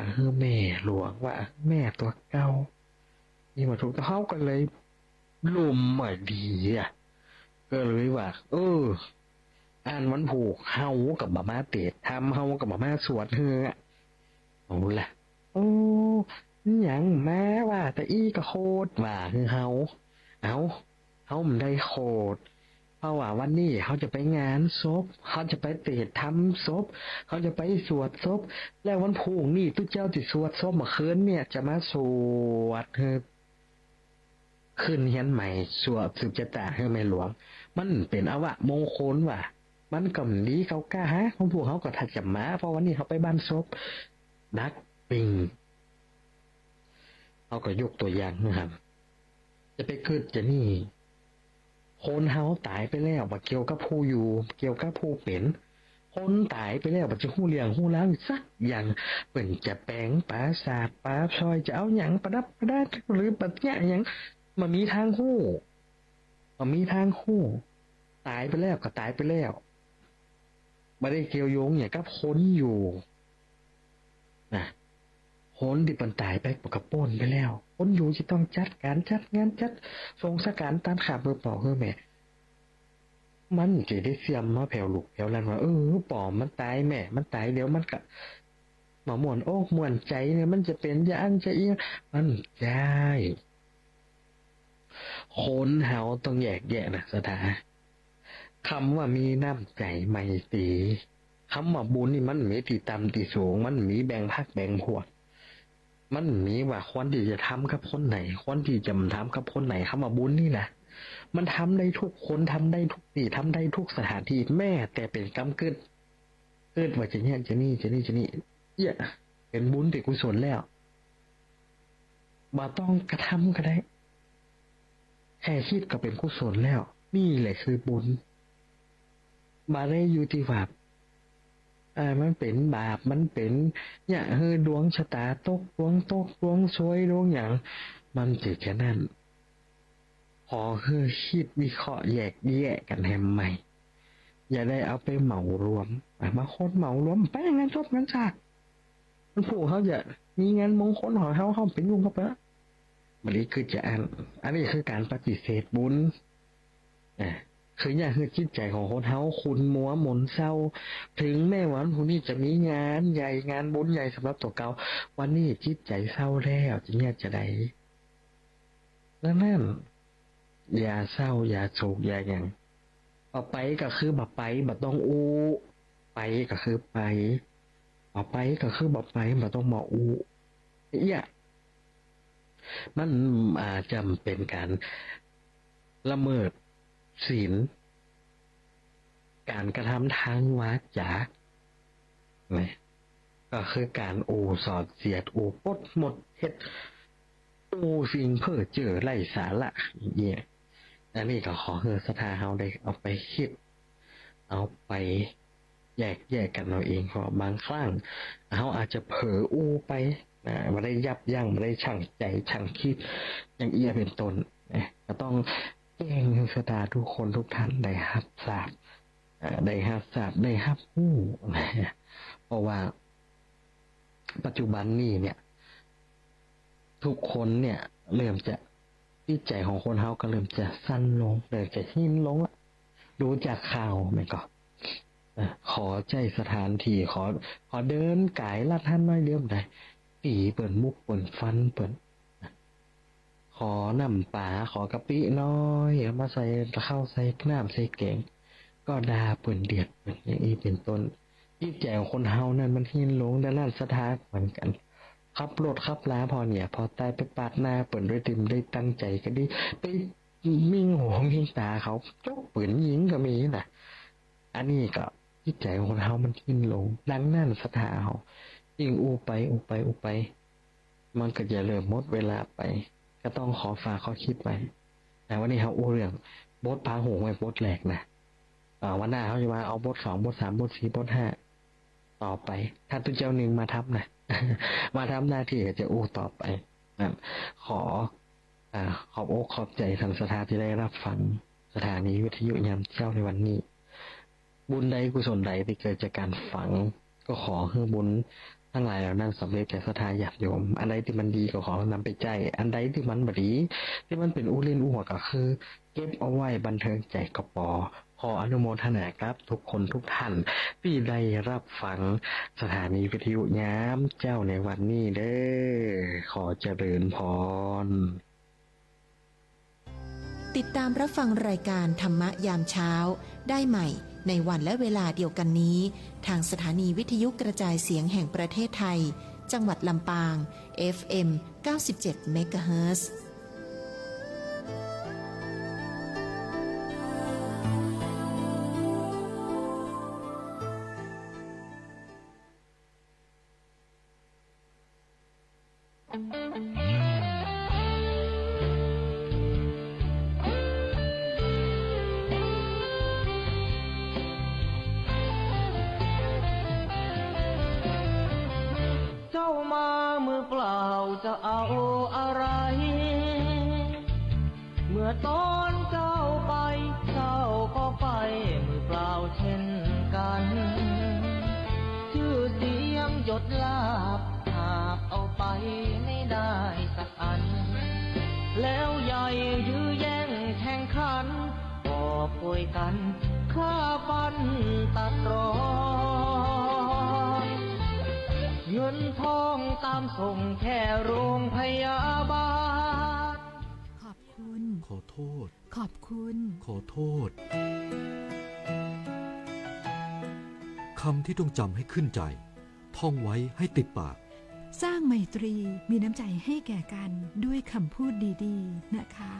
แม่หลวงว่าแม่ตัวเก่านี่มาถูกเขากันเลย ลมไม่ดีอ่ะก็เลยว่า อ่านวันผูกเฮากับบามาเตดทำเฮากับบามาสวดเฮือเอาละโอ้หยังแม้ว่าแต่อีก็โคตรว่าคือเฮาเอาเฮามันได้โคตรเพราะว่าวันนี้เขาจะไปงานศพเขาจะไปเตดทำศพเขาจะไปสวดศพแล้ววันผูกนี่ทุกเจ้าที่สวดศพเมื่อคืนเนี่ยจะมาสวดเฮือขึ้นเฮียนใหม่สวดสืบชะตาเฮือแม่หลวงมันเป็นอวะมงคลว่ะมันก็ดีเขากล้าฮะของพวกเขาก็ถัดจับมาเพราะวันนี้เขาไปบ้านศพนักปิงเขาก็ยกตัวอย่างนะครับจะไปเกิดจะนี่คนเฮาตายไปแล้วมาเกี่ยวกับผู้อยู่เกี่ยวกับผู้เป็นคนตายไปแล้วมันจะหู้เลี้ยงหู้ล้างสักอย่างเป็นจะแปลงปราสาทปราซอยจะเอาอย่างประดับประดาหรือปัดแยะอย่างมันมีทางหู้มันมีทางหู้ตายไปแล้วก็ตายไปแล้วไม่ได้เกี่ยวโยงอย่างกับคนอยู่นะคนที่ปันตายไปปกระป้นไปแล้วคนอยู่จะต้องจัดการจัดงานจัดทรงสการตามขาเบอร์ปอเฮ้อแม่มันจะได้เสียมมาแผ่วลูกแผ่วลันว่าปอมันตายแม่มันตายเดี๋ยวมันก็หมอหมวนโอ้มวนใจเนี่ยมันจะเป็นจะอันจะเอียงมันใช่คนเฮาต้องแยกแยะนะสถาคำว่ามีน้ำใจไมตรีคำว่าบุญนี่มันมีตีต่ำตีสูงมันมีแบ่งพักแบ่งพวกมันมีว่าคนที่จะทำกับคนไหนคนที่จะทำกับคนไหนคำว่าบุญนี่นะมันทำได้ทุกคนทำได้ทุกที่ทำได้ทุกสถานที่แม่แต่เป็นกรรมเกิดว่าจะเนี่ยจะนี่เยอะเป็นบุญเป็นกุศลแล้วบ่ต้องกระทำก็ได้แค่คิดก็เป็นกุศลแล้วนี่แหละคือบุญมาได้อยู่ที่ว่ามันเป็นบาปมันเป็นเนี่ยดวงชะตาตกดวงซวยดวงอย่างมันจะแค่นั้นพอคิดวิเคราะห์แยกแยะกันให้ใหม่อย่าได้เอาไปเหมารวมมาคนเหมารวมไปงานศพงานศาสตร์มันผูกเขาจะมีงานมงคลของเขาเป็นลุงเขาไปมันนี้คือจะอันนี้คือการปฏิเสธบุญคืออย่างคือจิตใจของคนเฮาคุณมัวหมุนเศร้าถึงแม้วันพรุ่งนี้จะมีงานใหญ่งานบุญใหญ่สำหรับตัวเก่าวันนี้จิตใจเศร้าแล้วจะเนี่ยจะได้แล้วนั่นอย่าเศร้าอย่าโศกอย่าอย่างเอาไปก็คือแบบไปแบบต้องไปก็คือไปเอาไปก็คือแบบไปแบบต้องมาเนี่ยมันจำเป็นการละเมิดศีลการกระทำทางวาจาก็คือการสอดเสียดปดหมดเฮ็ดสิ่งเพ้อเจ้อไร้สาระเนี่ยอันนี้ก็ขอศรัทธาเฮาได้เอาไปคิดเอาไปแยกกันเอาเองเพราะบางครั้งเฮาอาจจะเผลอไปไม่ได้ยับยั้งไม่ได้ชั่งใจชั่งคิดอย่างเอียเป็นต้นก็ต้องแจ้งศรัทธาทุกคนทุกท่านได้รับทราบได้รับรู้เพราะว่าปัจจุบันนี้เนี่ยทุกคนเนี่ยเริ่มจะจิตใจของคนเฮาก็เริ่มจะสั้นลงเริ่มจะหินลงดูจากข่าวมันก็ขอใจสถานที่ขอเดินกายลัดท่านน้อยเดิมได้ตีเปิ่นมุกเปิ่นฟันเปิ่นขอน้ำปลาขอกะปิน้อยมาใส่ข้าวใส่น้ำใส่แกงก็ด่าเปิ่นเดียดเปิ่นอย่างนี้เป็นต้นจิตใจของคนเฮานั้นมันหินลงด้านนั้นสถานเหมือนกันขับรถขับลาพอเนี่ยพอตายไปปาดหน้าเปิ่นด้วยติมได้ตั้งใจก็ดีไปมิ่งหัวมิ่งตาเขาจกปืนยิงก็มีนะอันนี้ก็จิตใจของคนเฮามันหินลงดังนั้นสถานเฮายิ่งไปมันก็จะเริ่มหมดเวลาไปก็ต้องขอฝากข้อคิดไว้แต่วันนี้เฮาเรื่องบทพาหูไว้บทแรกนะวันหน้าเขาจะมาเอาบท2บท3บท4บท5ต่อไปถ้าตุเจ้าหนึ่งมาทับนะ มาทำหน้าที่จะต่อไปขอบอกขอบใจทางสถานที่ได้รับฟังสถานีวิทยุยามเช้าในวันนี้บุญใดกุศลใดที่เกิดจากการฟังก็ขอให้บุญ ทั้งหลายเหล่านั้นสำเร็จแก่ศรัทธาญาติโยม อันใดที่มันดีก็ขอนำไปใจ อันใดที่มันบ่ดี ที่มันเป็นอู้เล่นอู้หัวก็คือ เก็บเอาไว้บันเทิงใจก็พอขออนุโมทนาครับทุกคนทุกท่านที่ได้รับฟังสถานีวิทยุยามเจ้าในวันนี้เด้อขอเจริญพร ติดตามรับฟังรายการธรรมะยามเช้าได้ใหม่ในวันและเวลาเดียวกันนี้ ทางสถานีวิทยุกระจายเสียงแห่งประเทศไทย จังหวัดลำปาง FM 97 MHzเจ้ามามือเปล่าจะเอาอะไร เมื่อตอนเจ้าไปเจ้าก็ไปมือเปล่าเช่นกัน ชื่อเสียงหยดลาบหากเอาไปไม่ได้สักอัน แล้วใหญ่ยื้อแย่งแข่งขันก็ป่วยกันฆ่าฟันตัดรอยเงินทองตามส่งแค่โรงพยาบาล ขอบคุณ ขอโทษ ขอบคุณ ขอโทษ คำที่ต้องจำให้ขึ้นใจ ท่องไว้ให้ติดปาก สร้างไมตรีมีน้ำใจให้แก่กันด้วยคำพูดดีๆนะคะ